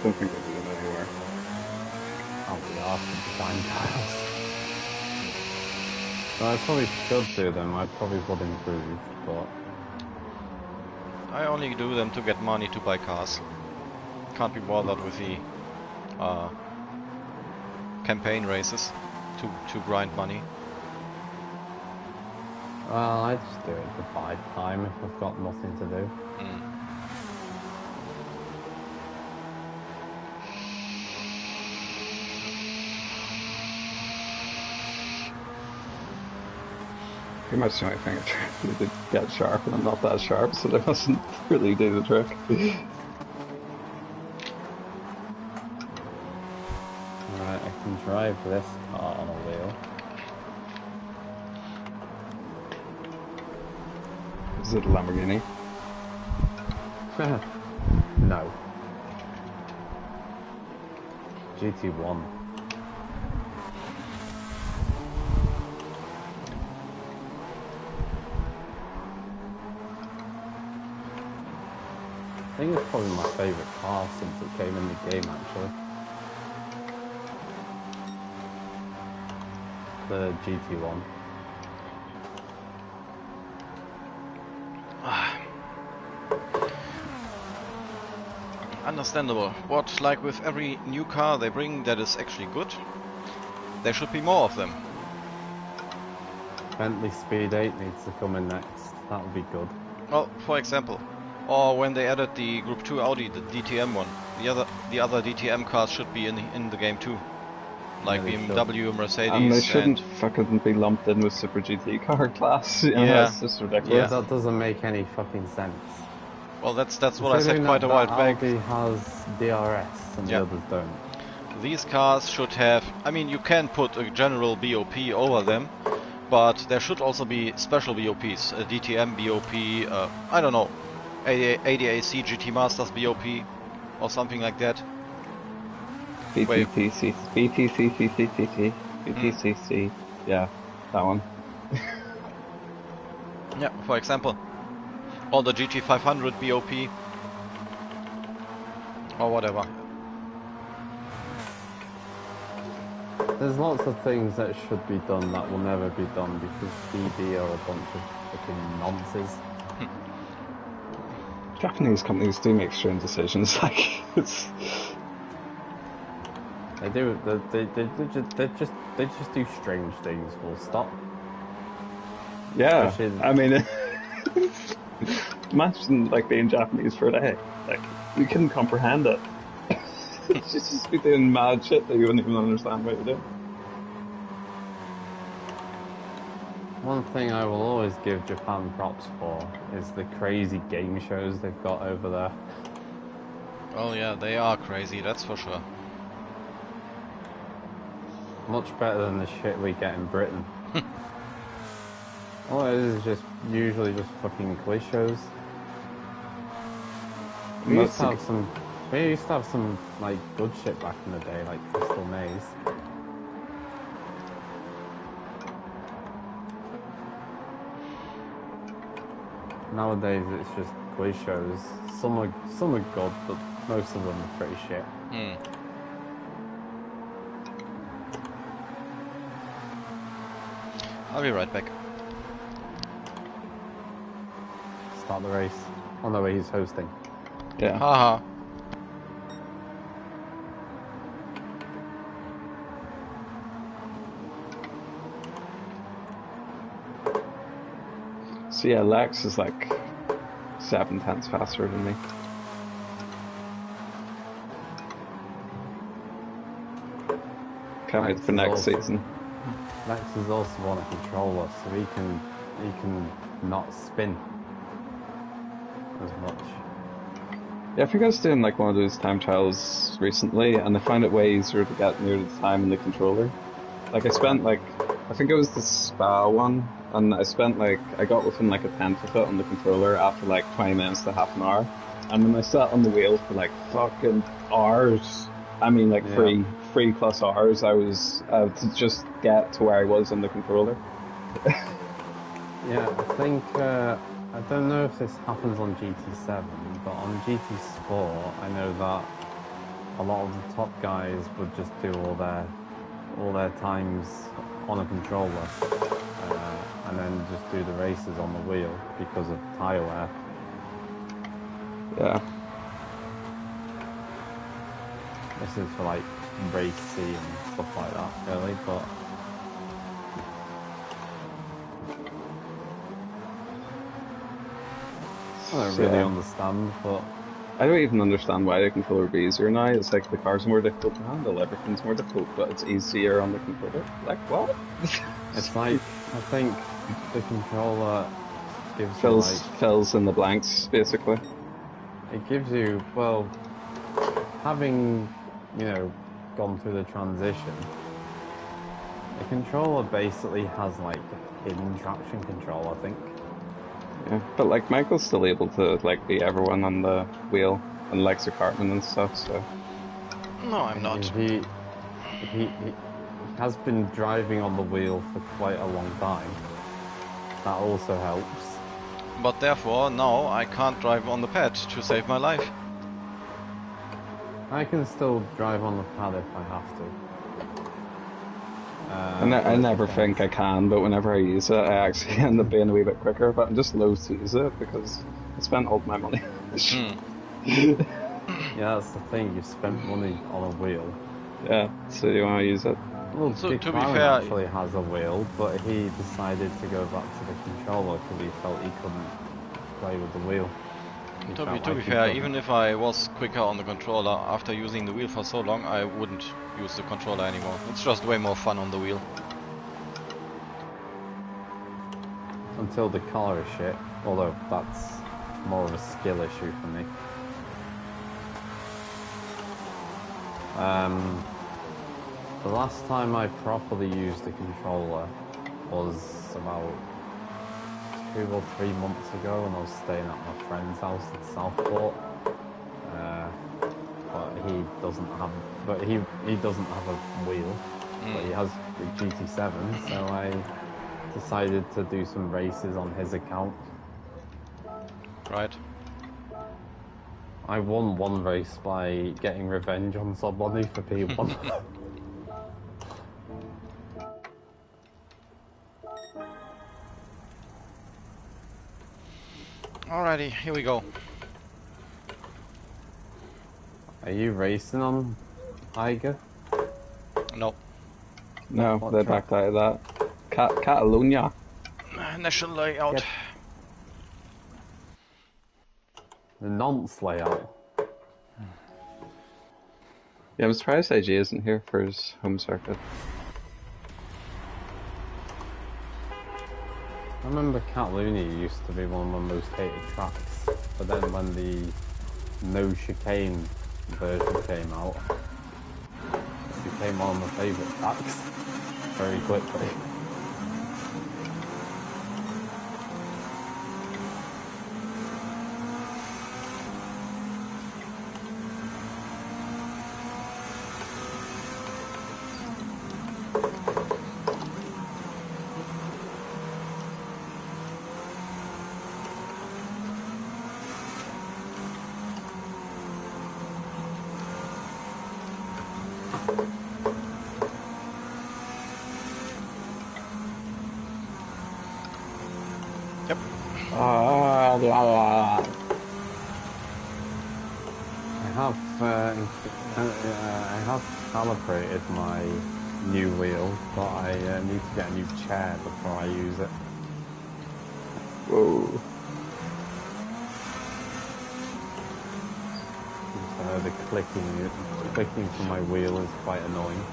do them anywhere. I'll be asked with the time trials. Well, I probably should do them. I probably would improve, but I only do them to get money to buy cars. Can't be bothered with the campaign races to grind money. well, I just do it to buy time if I've got nothing to do. Pretty much the only thing I try to do to get sharp, and I'm not that sharp, so they mustn't really do the trick. Alright, I can drive this car on a wheel. Is it a Lamborghini? No. GT1. I think it's probably my favourite car since it came in the game, actually. The GT1. Understandable. What, like with every new car they bring that is actually good, there should be more of them. Bentley Speed 8 needs to come in next. That would be good. Well, for example, or when they added the Group 2 Audi, the DTM one, the other DTM cars should be in the game too, like Yeah, BMW, Mercedes, And they shouldn't fucking be lumped in with Super GT car class. You know, Yeah. it's just ridiculous. Yeah. That doesn't make any fucking sense. Well, that's what I said Considering quite a while that back. Audi has DRS and Yeah. the others don't. These cars should have, I mean, you can put a general BOP over them, but there should also be special BOPs, a DTM BOP, I don't know, ADAC GT Masters BOP, or something like that. BTCC, yeah, that one. Yeah, for example. Or the GT500 BOP, or whatever. There's lots of things that should be done that will never be done because DB are a bunch of fucking nonsense. Japanese companies do make strange decisions, like, it's... They do. They just do strange things. Full stop. Yeah, Especially- I mean, imagine, like, being Japanese for a day. Like, you couldn't comprehend it. It's just be doing mad shit that you wouldn't even understand what you're doing. One thing I will always give Japan props for is the crazy game shows they've got over there. Oh yeah, they are crazy, that's for sure. Much better than the shit we get in Britain. All it is just usually just fucking quiz shows. We used to have some like good shit back in the day, like Crystal Maze. Nowadays it's just quiz shows. Some are good, but most of them are pretty shit. I'll be right back. Start the race. Oh no, he's hosting. Yeah. Haha. So yeah, Lex is like 7 tenths faster than me. Can't wait Lex for is next awesome. season. Lex is also on a controller, so he can not spin as much. Yeah, I think I was doing like one of those time trials recently, and I found it way easier to get near the time in the controller. Like I spent like, I think it was the Spa one, and I got within like a tenth of it on the controller after like 20 minutes to half an hour. And when I sat on the wheel for like fucking hours, I mean like Yeah. 3+ hours, I was to just get to where I was on the controller. Yeah, I think, I don't know if this happens on GT7, but on GT Sport, I know that a lot of the top guys would just do all their times on a controller, and then just do the races on the wheel because of tyre wear. Yeah. This is for like race C and stuff like that, really, but I don't really understand, but I don't even understand why the controller would be easier now. It's like the cars are more difficult to handle, everything's more difficult, but it's easier on the controller. Like what? it's like, I think the controller gives you like, fills in the blanks, basically. it gives you, well, having, gone through the transition, the controller basically has like hidden traction control, I think. Yeah, but like Michael's still able to like beat everyone on the wheel, and Lex Cartman and stuff. So No, I'm not. He has been driving on the wheel for quite a long time. That also helps. But therefore, now I can't drive on the pad to save my life. I can still drive on the pad if I have to. I never think I can, but whenever I use it, I actually end up being a wee bit quicker. But I'm just loath to use it because I spent all my money. Yeah, that's the thing. You spent money on a wheel. Yeah, so you want to use it. Well, So, to be McLaren fair, actually has a wheel, but he decided to go back to the controller because he felt he couldn't play with the wheel. To be fair, even if I was quicker on the controller, after using the wheel for so long, I wouldn't use the controller anymore. It's just way more fun on the wheel. Until the car is shit, although that's more of a skill issue for me. The last time I properly used a controller was about 2 or 3 months ago when I was staying at my friend's house in Southport. But he doesn't have a wheel, but he has the GT7, so I decided to do some races on his account. Right. I won one race by getting revenge on somebody for P1. Alrighty, here we go. Are you racing on Eiger? No. No, What they're track? back out of that. Catalunya. National layout. The nonce layout. Yeah, I'm surprised AJ isn't here for his home circuit. I remember Catalunya used to be one of my most hated tracks, but then when the no chicane version came out, it became one of my favourite tracks very quickly. Yep. I have calibrated my new wheel, but I need to get a new chair before I use it. Whoa. The clicking from my wheel is quite annoying.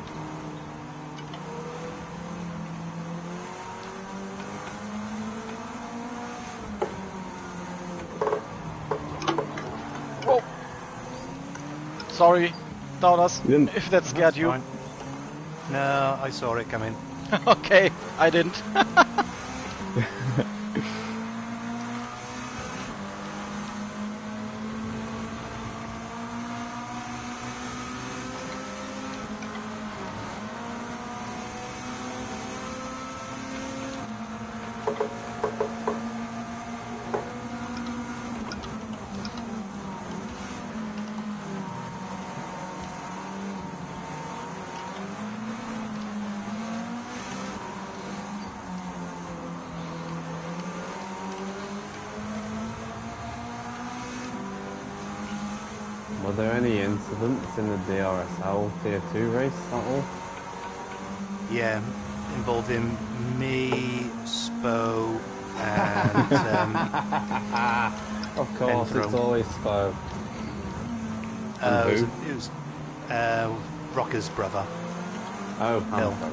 Sorry, Downers, You didn't- if that scared you. Fine. No, I saw it coming. Okay, I didn't. Were there any incidents in the DRSL Tier 2 race at all? Yeah, involving me, Spo, and Of course, Enthro. it's always Spo. it was Rocker's brother. Oh, Hill. Panko.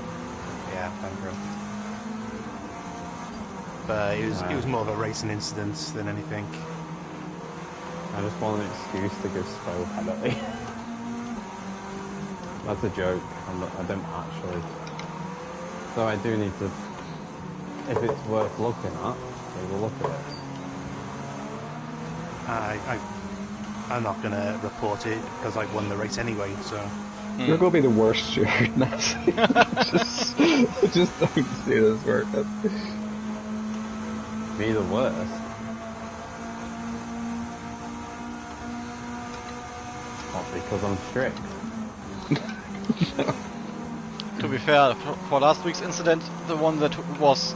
Yeah, Andrew. But it was more of a racing incident than anything. I just want an excuse to give Spo a penalty. That's a joke. I don't actually. So I do need to. If it's worth looking at, we will look at it. I'm not going to report it because I won the race anyway, so... You're going to be the worst steward, Nancy. just don't see this working. Be the worst. Not because I'm strict. To be fair, for last week's incident, the one that was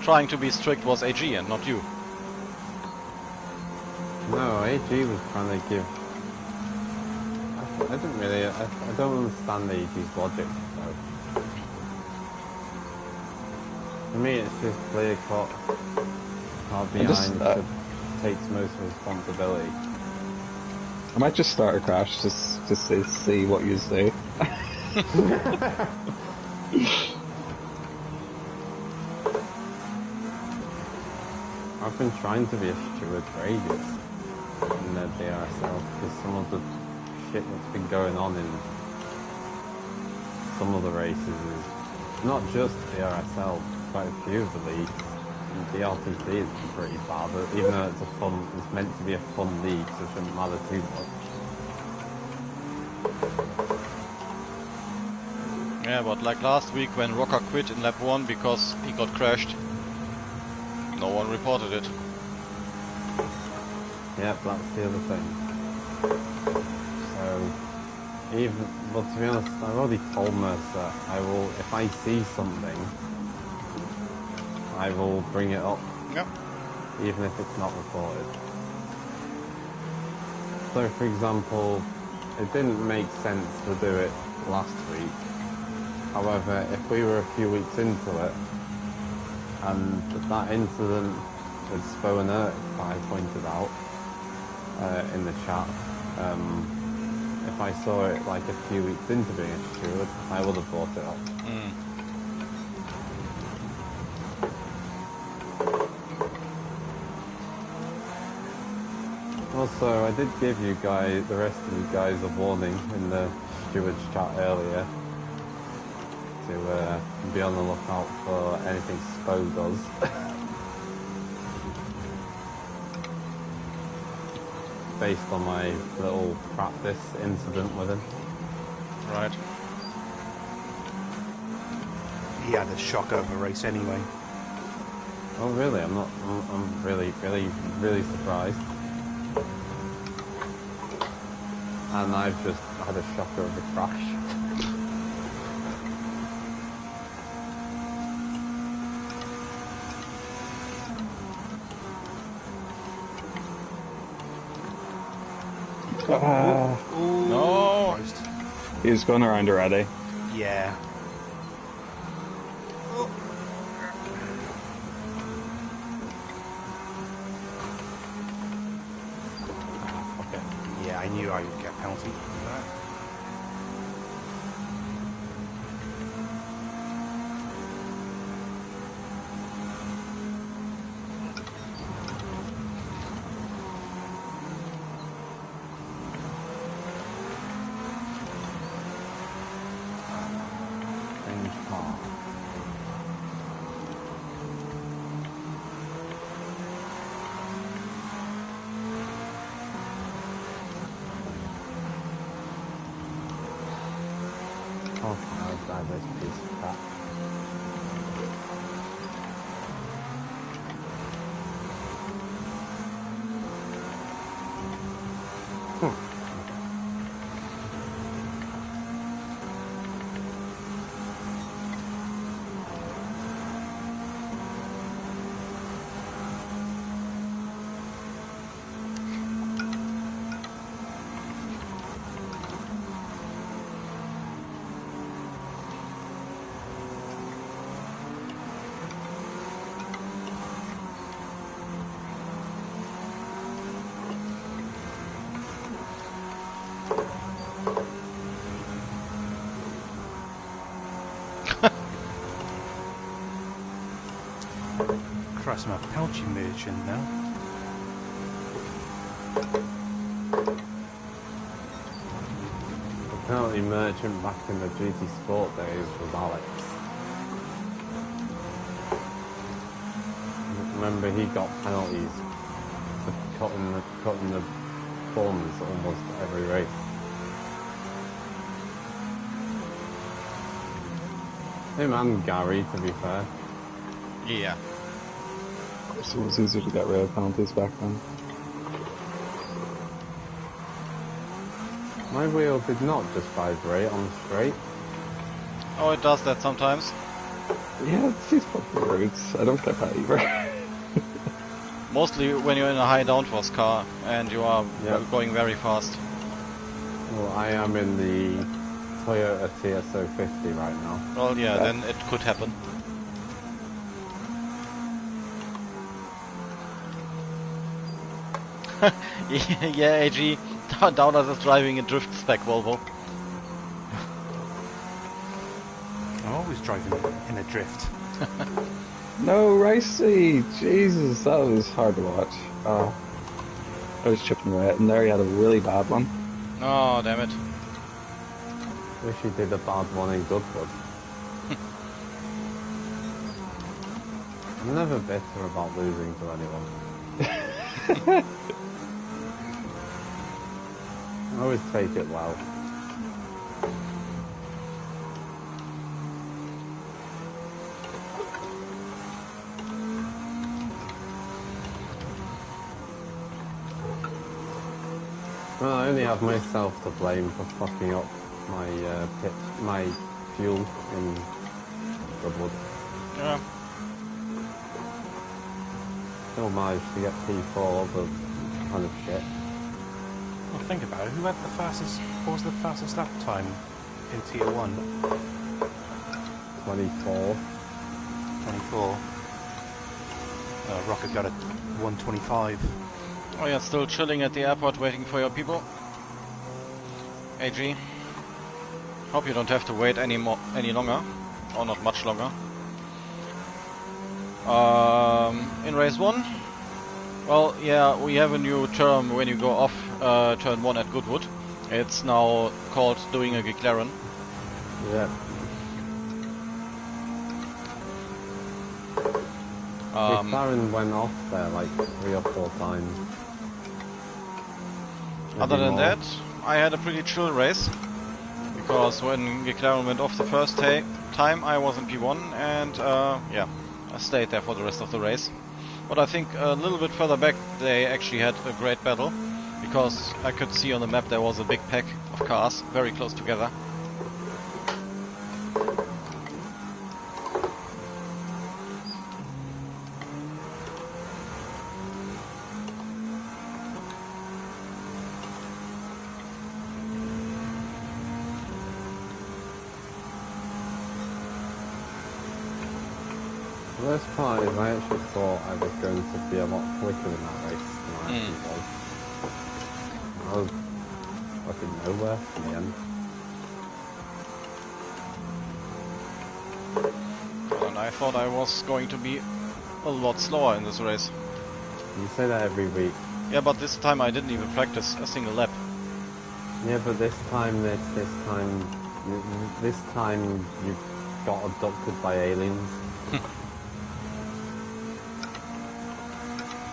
trying to be strict was AG and not you. No, AG was trying to give. I didn't really. I don't understand AG's logic though. For me, it's just clear cut. Car behind takes most of the responsibility. I might just start a crash just to see what you say. I've been trying to be a steward for ages in the DRSL because some of the shit that's been going on in some of the races is not just DRSL, quite a few of the leagues. And the RTT is pretty bad, but even though it's meant to be a fun league, so it shouldn't matter too much. Yeah, but like last week when Rocker quit in lap 1 because he got crashed, no one reported it. Yeah, that's the other thing. So, but to be honest, I've already told Mercer I will, if I see something, I will bring it up. Yep. Even if it's not reported. So, for example, it didn't make sense to do it last week. However, if we were a few weeks into it, and that incident with Spo and I pointed out in the chat, if I saw it like a few weeks into being a steward, I would have brought it up. Also, I did give you guys, the rest of you guys, a warning in the stewards chat earlier to be on the lookout for anything Spo does. Based on my little practice incident with him. Right. He had a shock over race anyway. Oh really? I'm really surprised. And I've just had a shock over crash. No! Christ. He's going around already. Yeah. Okay. Yeah, I knew I would get a penalty for that. Oh, I'll drive this piece of crap. Christ, I'm a pouchy merchant now. Apparently merchant back in the GT Sport days was Alex. Remember he got penalties for cutting the buns almost every race. Him and Gary, to be fair. Yeah. So it was easier to get rid of penalties back then. My wheel did not just vibrate on straight. Oh, it does that sometimes. Yeah, it's these fucking roads. I don't get that either. Mostly when you're in a high downforce car and you are going very fast. Well, I am in the Toyota TSO 50 right now. Well, yeah, then it could happen. Yeah, AG, Downers is driving a drift spec Volvo. I'm always driving in a drift. No, Ricey! Jesus, that was hard to watch. I was chipping away at him there, he had a really bad one. Oh, damn it. Wish he did a bad one in Goodwood. I'm never bitter about losing to anyone. I always take it well. Well, I only have myself to blame for fucking up my fuel in Goodwood. Yeah. Still managed to get P4, but kind of shit. Well, think about it. Who had the fastest? What was the fastest lap time in Tier 1? 24. 24. Rocket got a 125. Oh, yeah, still chilling at the airport waiting for your people. AG. Hope you don't have to wait any longer. Or not much longer. In race 1? Well, yeah, we have a new term when you go off turn 1 at Goodwood. It's now called doing a McLaren. Yeah. McLaren went off there like 3 or 4 times. Other Maybe than more. that, I had a pretty chill race. Because when McLaren went off the first time, I was in P1 and yeah, I stayed there for the rest of the race. But I think a little bit further back they actually had a great battle. Because I could see on the map there was a big pack of cars very close together. The worst part is I actually thought I was going to be a lot quicker in that race than I actually was. I was fucking nowhere in the end. And I thought I was going to be a lot slower in this race. You say that every week. Yeah, but this time I didn't even practice a single lap. Yeah, but this time you got abducted by aliens.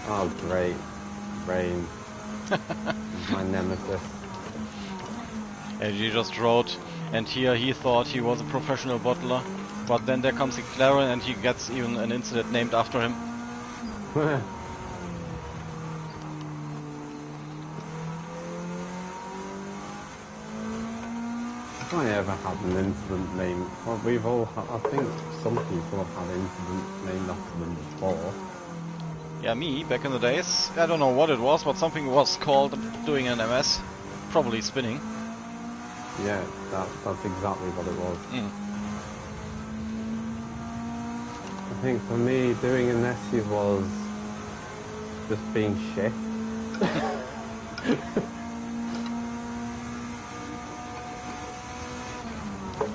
Oh great, rain. My nemesis. And you just rode And here he thought he was a professional bottler, but then there comes a McLaren and he gets even an incident named after him. If I ever had an incident named, well, we've all had, I think some people have had incidents named after them before. Yeah, me, back in the days, I don't know what it was, but something was called doing an MS, probably spinning. Yeah, that's exactly what it was. I think for me, doing an SE was just being shit.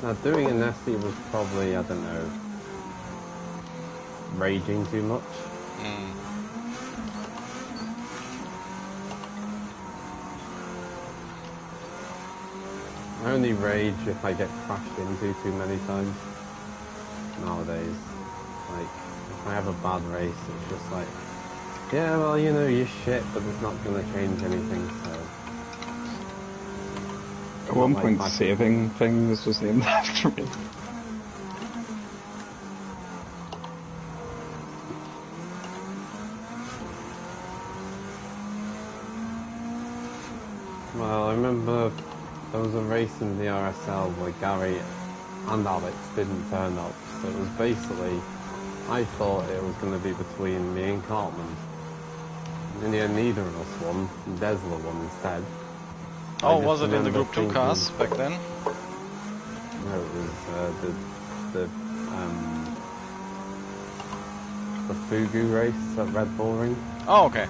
Now, doing an SE was probably, I don't know, raging too much. I only rage if I get crashed into too many times nowadays. Like, if I have a bad race, it's just like, yeah, well, you know, you're shit, but it's not going to change anything, so... At one point, saving things was named after me. Well, I remember there was a race in the DRSL where Gary and Alex didn't turn up, so it was basically, I thought it was going to be between me and Cartman. And yeah, neither of us won, Desla won instead. Oh, was it in the Group 2 cars back then? No, it was the Fugu race at Red Bull Ring. Oh, okay.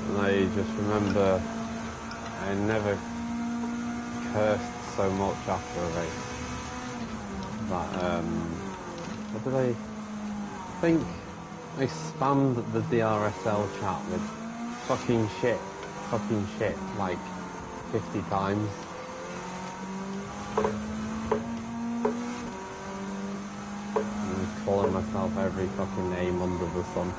And I just remember I never cursed so much after a race. That, what did I think? I spammed the DRSL chat with fucking shit, like 50 times. And just calling myself every fucking name under the sun.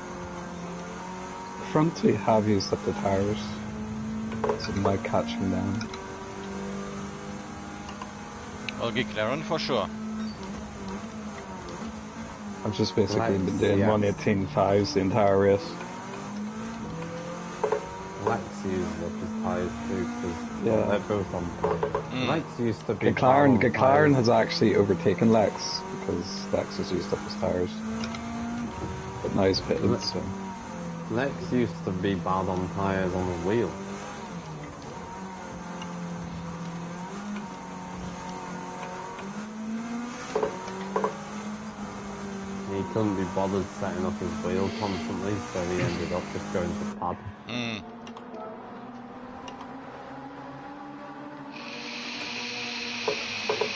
Front two have used up the tires, so they might catch them down. Well, McLaren for sure. I've just basically been doing yes. 118.5s the entire race. Lex used up his tyres too, because they're both on par. Lex used to be McLaren has actually overtaken Lex, because Lex has used up his tyres. But now he's pitted, so... Lex used to be bad on tyres on the wheel. He couldn't be bothered setting up his wheel constantly, so he ended up just going to pad.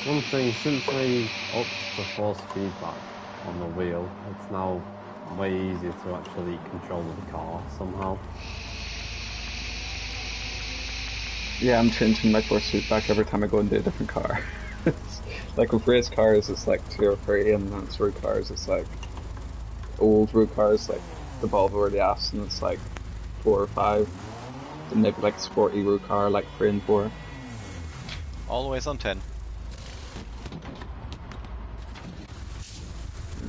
One thing, since they upped the force feedback on the wheel, it's now way easier to actually control the car somehow. Yeah, I'm changing my force feedback every time I go into a different car. Like with race cars it's like 2 or 3, and then it's road cars it's like old road cars like the Volvo or the Aston, it's like 4 or 5. Then maybe like a sporty road car like 3 and 4. Always on 10.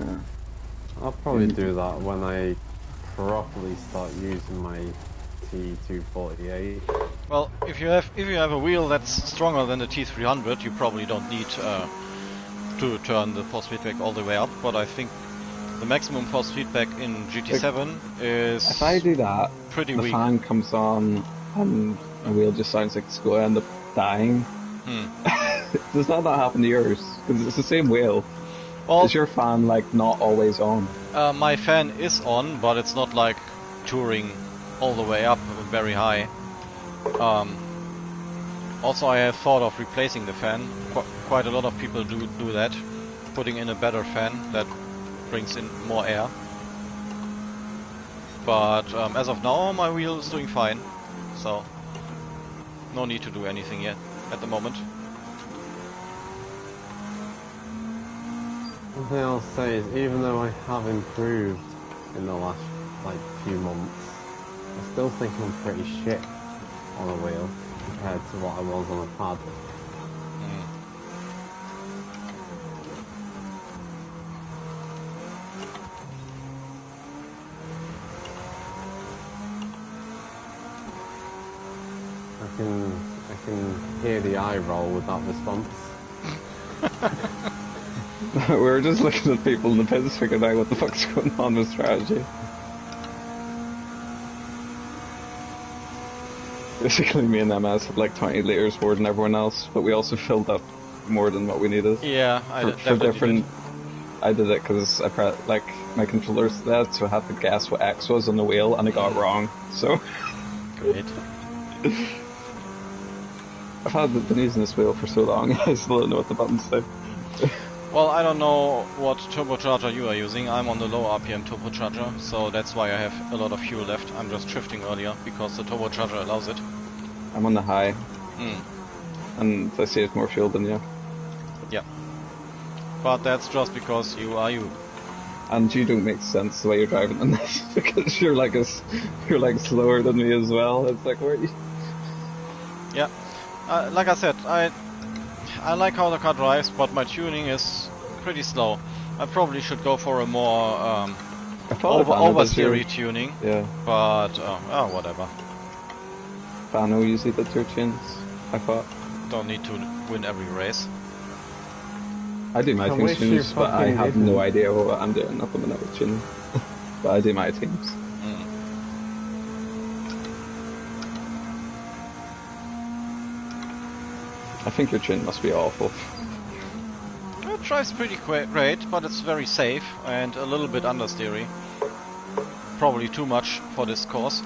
Yeah. I'll probably do that when I properly start using my T248. Well, if you have a wheel that's stronger than the T300, you probably don't need to turn the force feedback all the way up. But I think the maximum force feedback in GT7 is if I do that, pretty the weak. fan comes on and the wheel just sounds like it's going to end up dying. Does that not happen to yours? Because it's the same wheel. Well, is your fan like not always on? My fan is on, but it's not like touring all the way up very high. Also, I have thought of replacing the fan. Quite a lot of people do that, putting in a better fan that brings in more air. But as of now, my wheel is doing fine, so no need to do anything yet at the moment. One thing I'll say is, even though I have improved in the last few months, I still think I'm pretty shit on a wheel. compared to what I was on a pad. I can hear the eye roll with that response. We were just looking at people in the pits figuring out what the fuck's going on with strategy. Basically, me and MS had like 20 litres more than everyone else, but we also filled up more than what we needed. Yeah, for different. I did it because like my controller's dead, so I had to guess what X was on the wheel, and I got it wrong. So. Great. I've been using this wheel for so long, I still don't know what the buttons do. Well, I don't know what turbocharger you are using. I'm on the low RPM turbocharger, so that's why I have a lot of fuel left. I'm just shifting earlier because the turbocharger allows it. I'm on the high, and I saved more fuel than you. Yeah, but that's just because you are you. And you don't make sense the way you're driving in this because you're like slower than me as well. It's like, where are you? Yeah, like I said, I like how the car drives, but my tuning is pretty slow. I probably should go for a more oversteery tuning. Yeah. But whatever. Bano usually did your tunes, I thought. Don't need to win every race. I do my tunes, but I have no idea what I'm doing at the minute with tuning. But I do my teams. I think your tune must be awful. It drives pretty great, but it's very safe and a little bit understeery. Probably too much for this course.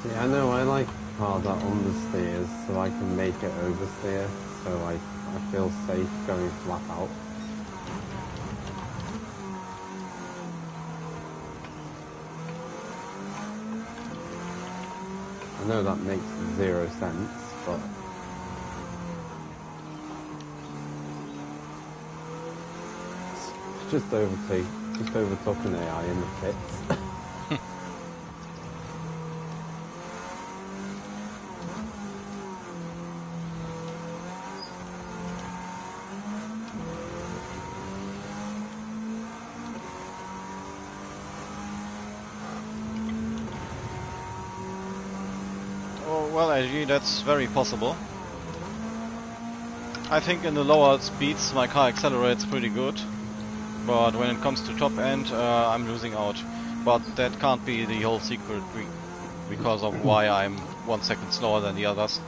See, I know I like cars that understeers so I can make it oversteer, so I feel safe going flat out. I know that makes 0 sense, but just overtook an AI in the pits. Well, actually, that's very possible. I think in the lower speeds my car accelerates pretty good, but when it comes to top end I'm losing out. But that can't be the whole secret because of why I'm 1 second slower than the others.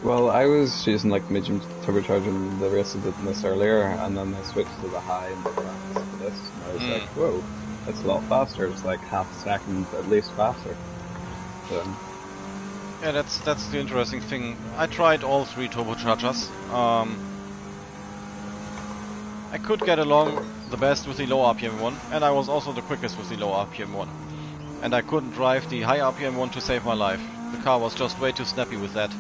Well, I was using like medium turbocharger in the race I did in this earlier, and then I switched to the high and the fast for this, and I was like, whoa. It's a lot faster. It's like half a second at least faster. So. Yeah, that's the interesting thing. I tried all 3 turbochargers. I could get along the best with the low RPM one, and I was also the quickest with the low RPM one. And I couldn't drive the high RPM one to save my life. The car was just way too snappy with that.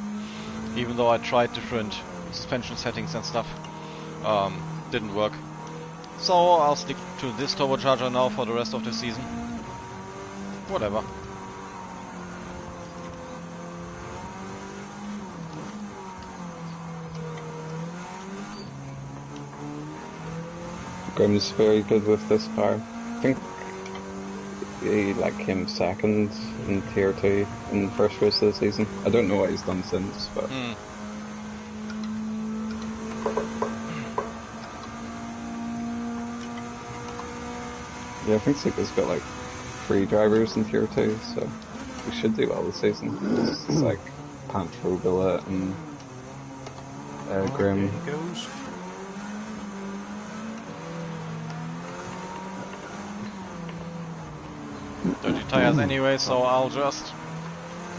Even though I tried different suspension settings and stuff, didn't work. So I'll stick to this turbocharger now for the rest of the season. Whatever. Grim's very good with this car. I think he came second in Tier 2 in the first race of the season. I don't know what he's done since, but... Yeah, I think Seika's got like 3 drivers in Tier 2, so we should do well this season. It's like Pantro, Billet and Grim. Here he goes. Dirty tires anyway, so I'll just...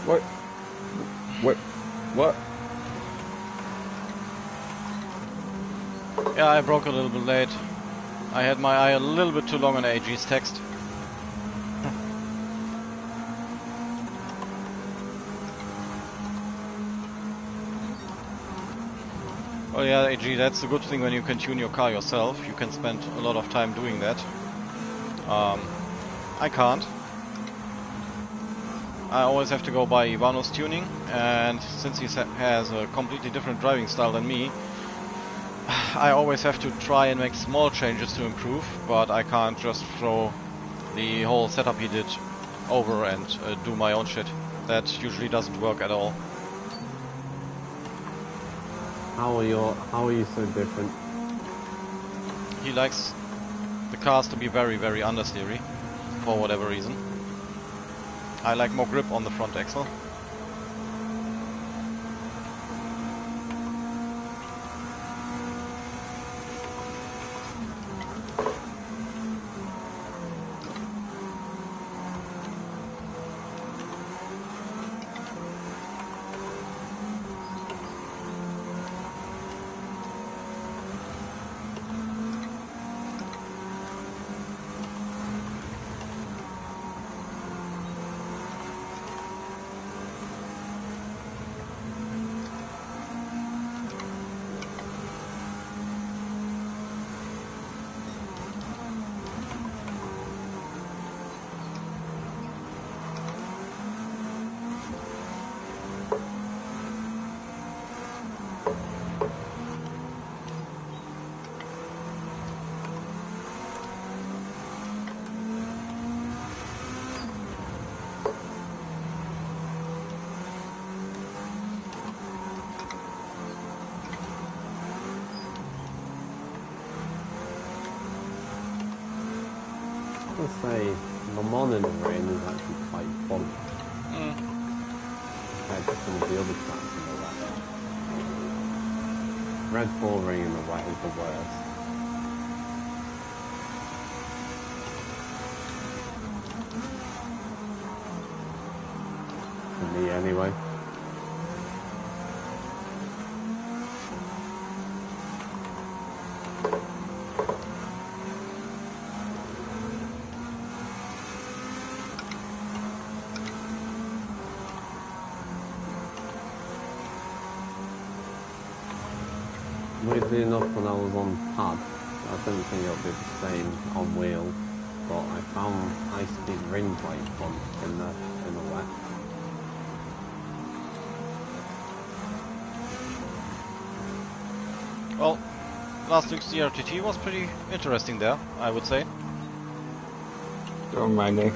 What? Yeah, I broke a little bit late. I had my eye a little bit too long on AG's text. Oh yeah, AG, that's the good thing when you can tune your car yourself. You can spend a lot of time doing that. I can't. I always have to go by Ivano's tuning, and since he has a completely different driving style than me, I always have to try and make small changes to improve, but I can't just throw the whole setup he did over and do my own shit. That usually doesn't work at all. How are you so different? He likes the cars to be very, very understeery, for whatever reason. I like more grip on the front axle. I would say Le Mans in the rain is actually quite fun. Compared to some of the other tracks in the wet. Red Bull Ring in the wet is the worst. For me anyway. Weirdly enough, when I was on pad, I didn't think it would be the same on wheel, but I found high-speed ring quite fun in the wet. Well, last week's DRTT was pretty interesting there, I would say. Don't mind me.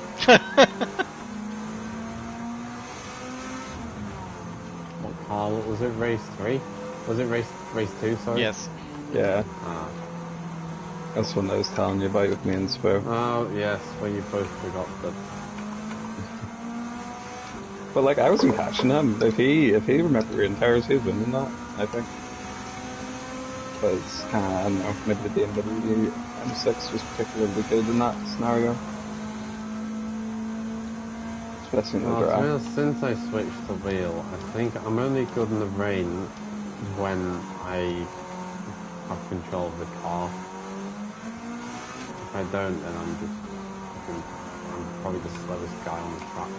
What car was it? Race 3? Was it race 2, sorry? Yes. Yeah, Ah. that's what I was telling you about with me and Spo. Oh, yes, when you both forgot that. But like, I wasn't catching him. If he remembered green tires, he'd win that, I think. Because I don't know, maybe the BMW M6 was particularly good in that scenario. Especially in the To be drag. honest, since I switched to wheel, I think I'm only good in the rain when I have control of the car. If I don't, then I'm probably the slowest guy on the track.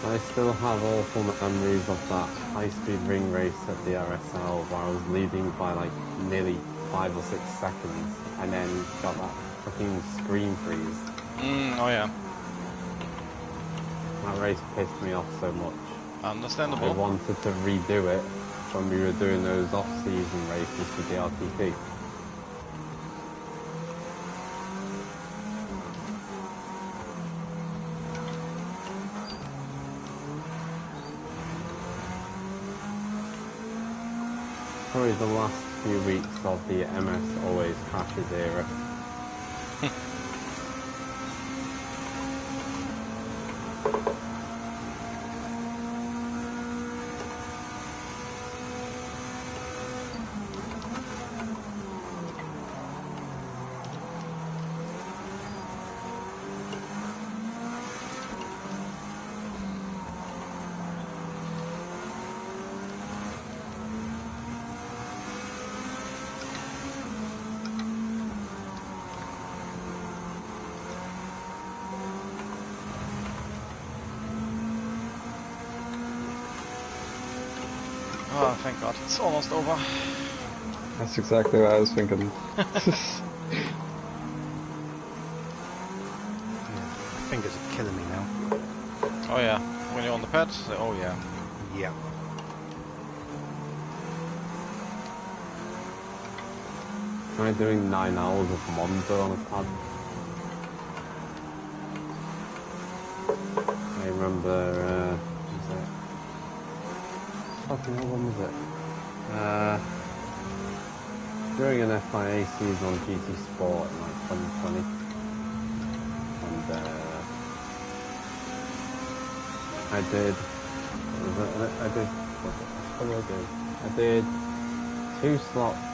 I still have awful memories of that high-speed ring race at DRSL where I was leading by like nearly 5 or 6 seconds and then got that fucking screen freeze. Oh yeah. That race pissed me off so much. Understandable. I wanted to redo it when we were doing those off-season races for DRTT. Probably the last few weeks of the MS always crashes era. Oh, thank God, it's almost over. That's exactly what I was thinking. Yeah, my fingers are killing me now. Oh yeah, when you're on the pad, oh yeah. Yeah. Am I doing 9 hours of Monza on a pad? I remember, was it? Fucking hell, when was it? During an FIA season on GT Sport in like 2020. And, I did, I did 2 slots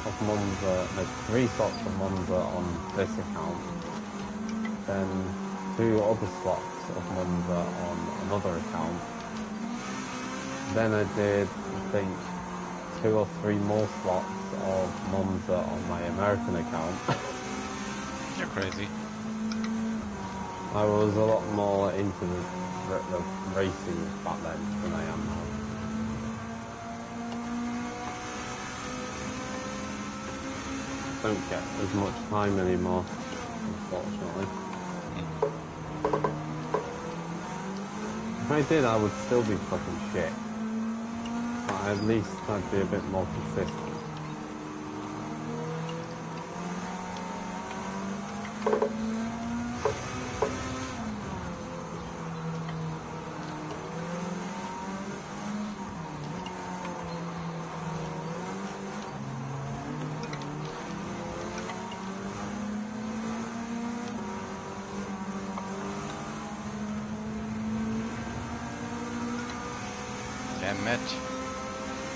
of Monza, no, 3 slots of Monza on this account, then 2 other slots of Monza on another account. Then I did, I think, 2 or 3 more slots of Monza on my American account. You're crazy. I was a lot more into the racing back then than I am now. Don't get as much time anymore, unfortunately. If I did, I would still be fucking shit. But at least I'd be a bit more consistent. Damn it.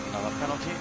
Another penalty.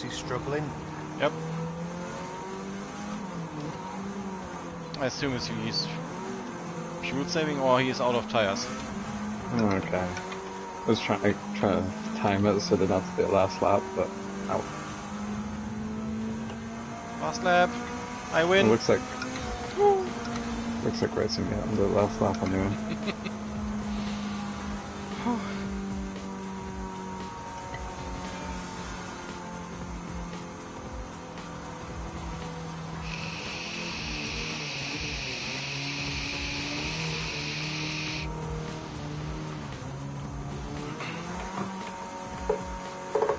He's struggling. Yep. I assume he's fuel saving or he's out of tires. Okay. I was trying to time it so that not to be the last lap, but ow. Last lap. I win. It looks like racing me on the last lap anyway.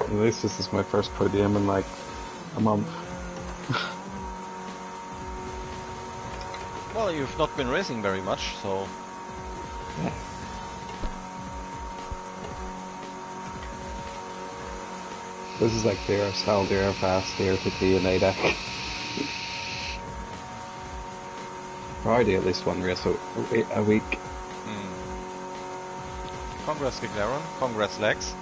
At least this is my first podium in like a month. Well, you've not been racing very much, so... Yeah. This is like DRSL, DRFS, DRTT and ADEC. Friday at least one race a week. Congrats, McLaren. Congrats, Lex.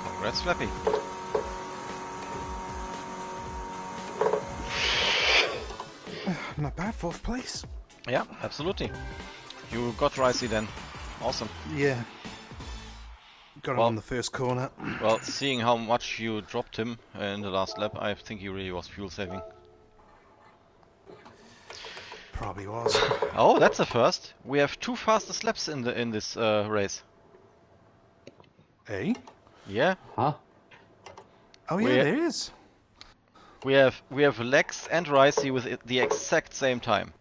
Congrats, Flappy. Not bad, 4th place. Yeah, absolutely. You got Ricey then. Awesome. Yeah. Got him on the first corner. Well, seeing how much you dropped him in the last lap, I think he really was fuel saving. Probably was. Oh, that's a first. We have 2 fastest laps in this race. Eh? Yeah. Huh? Oh We- yeah, there is. We have Lex and Ricey with the exact same time.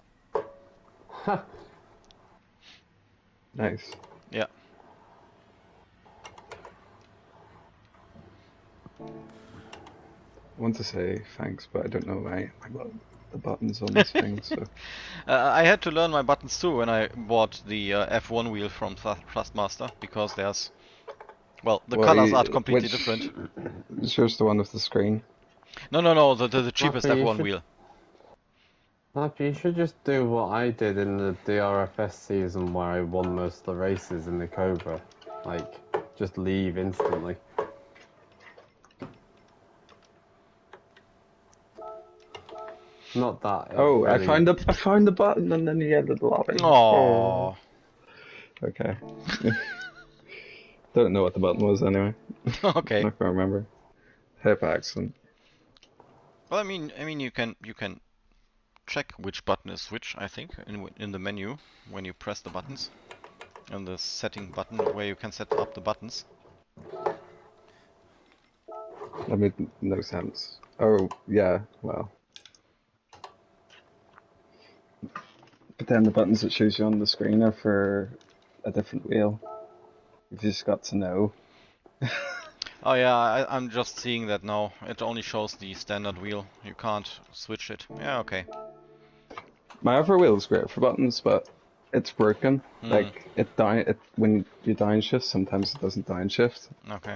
Nice. Yeah. I want to say thanks, but I don't know the buttons on this thing, so... I had to learn my buttons too when I bought the F1 wheel from Thrustmaster, because there's... Well, the colors are completely different. Is yours the one with the screen? No, the cheapest Matthew, you F1 should- wheel. Matthew, you should just do what I did in the DRFS season where I won most of the races in the Cobra. Like, just leave instantly. Not that. Oh, really... I found the button and then you ended the lobby. Aww. Okay. Don't know what the button was anyway. Okay. Not gonna remember. Hip accident. Well, I mean, you can check which button is which. I think in the menu when you press the buttons, and the setting button where you can set up the buttons. That made no sense. Oh, yeah, well. But then the buttons that shows you on the screen are for a different wheel. You've just got to know. Oh yeah, I'm just seeing that now. It only shows the standard wheel. You can't switch it. Yeah, okay. My other wheel is great for buttons, but it's broken. Hmm. Like when you downshift, sometimes it doesn't downshift, Okay.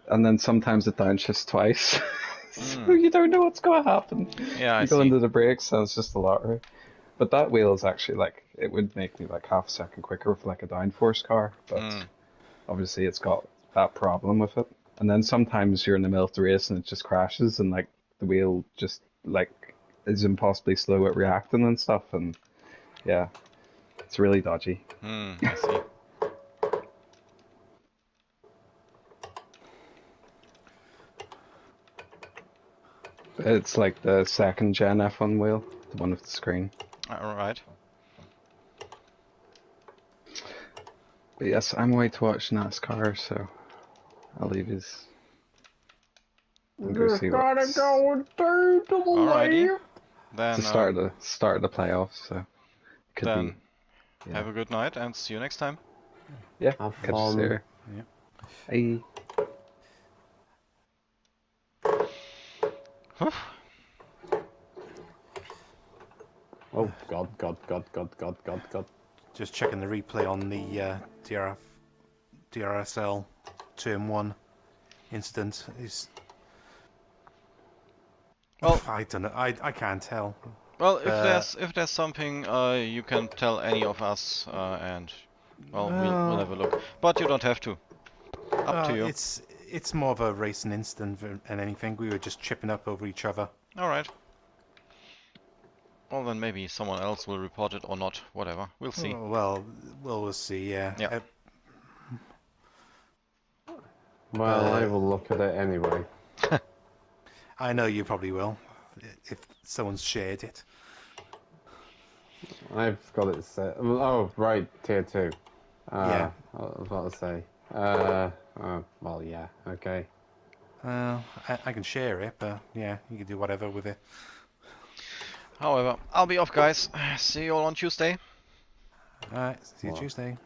and then sometimes it downshifts twice. So Hmm. you don't know what's going to happen. Yeah, I You go see. into the brakes and it's just a lottery. But that wheel is actually like, it would make me like half a second quicker with like a downforce car, but Hmm. obviously it's got that problem with it. And then sometimes you're in the middle of the race and it just crashes and like the wheel just like is impossibly slow at reacting and stuff, and yeah, it's really dodgy. I see. It's like the second gen F1 wheel, the one with the screen. Alright. But yes, I'm away to watch NASCAR, so I'll leave his and go see what's Alrighty. Then, the start of the playoffs, so could then be. Yeah. have a good night and see you next time. Yeah, Have catch you fun. later. Yep. Bye. Oh, God. Just checking the replay on the DRSL Turn 1 incident. Is Well- I don't know. I can't tell. Well, if there's something you can tell any of us, and well, we'll have a look. But you don't have to. Up to you. It's more of a racing incident than anything. We were just chipping up over each other. All right. Well, then maybe someone else will report it or not. Whatever. We'll see. Oh, well, we'll see. Yeah. Yeah. Well, I will look at it anyway. I know you probably will, if someone's shared it. I've got it set. Oh, right, tier 2. Yeah. I was about to say. Well, yeah, okay. I can share it, but yeah, you can do whatever with it. However, I'll be off, guys. See you all on Tuesday. Alright, see you Well. Tuesday.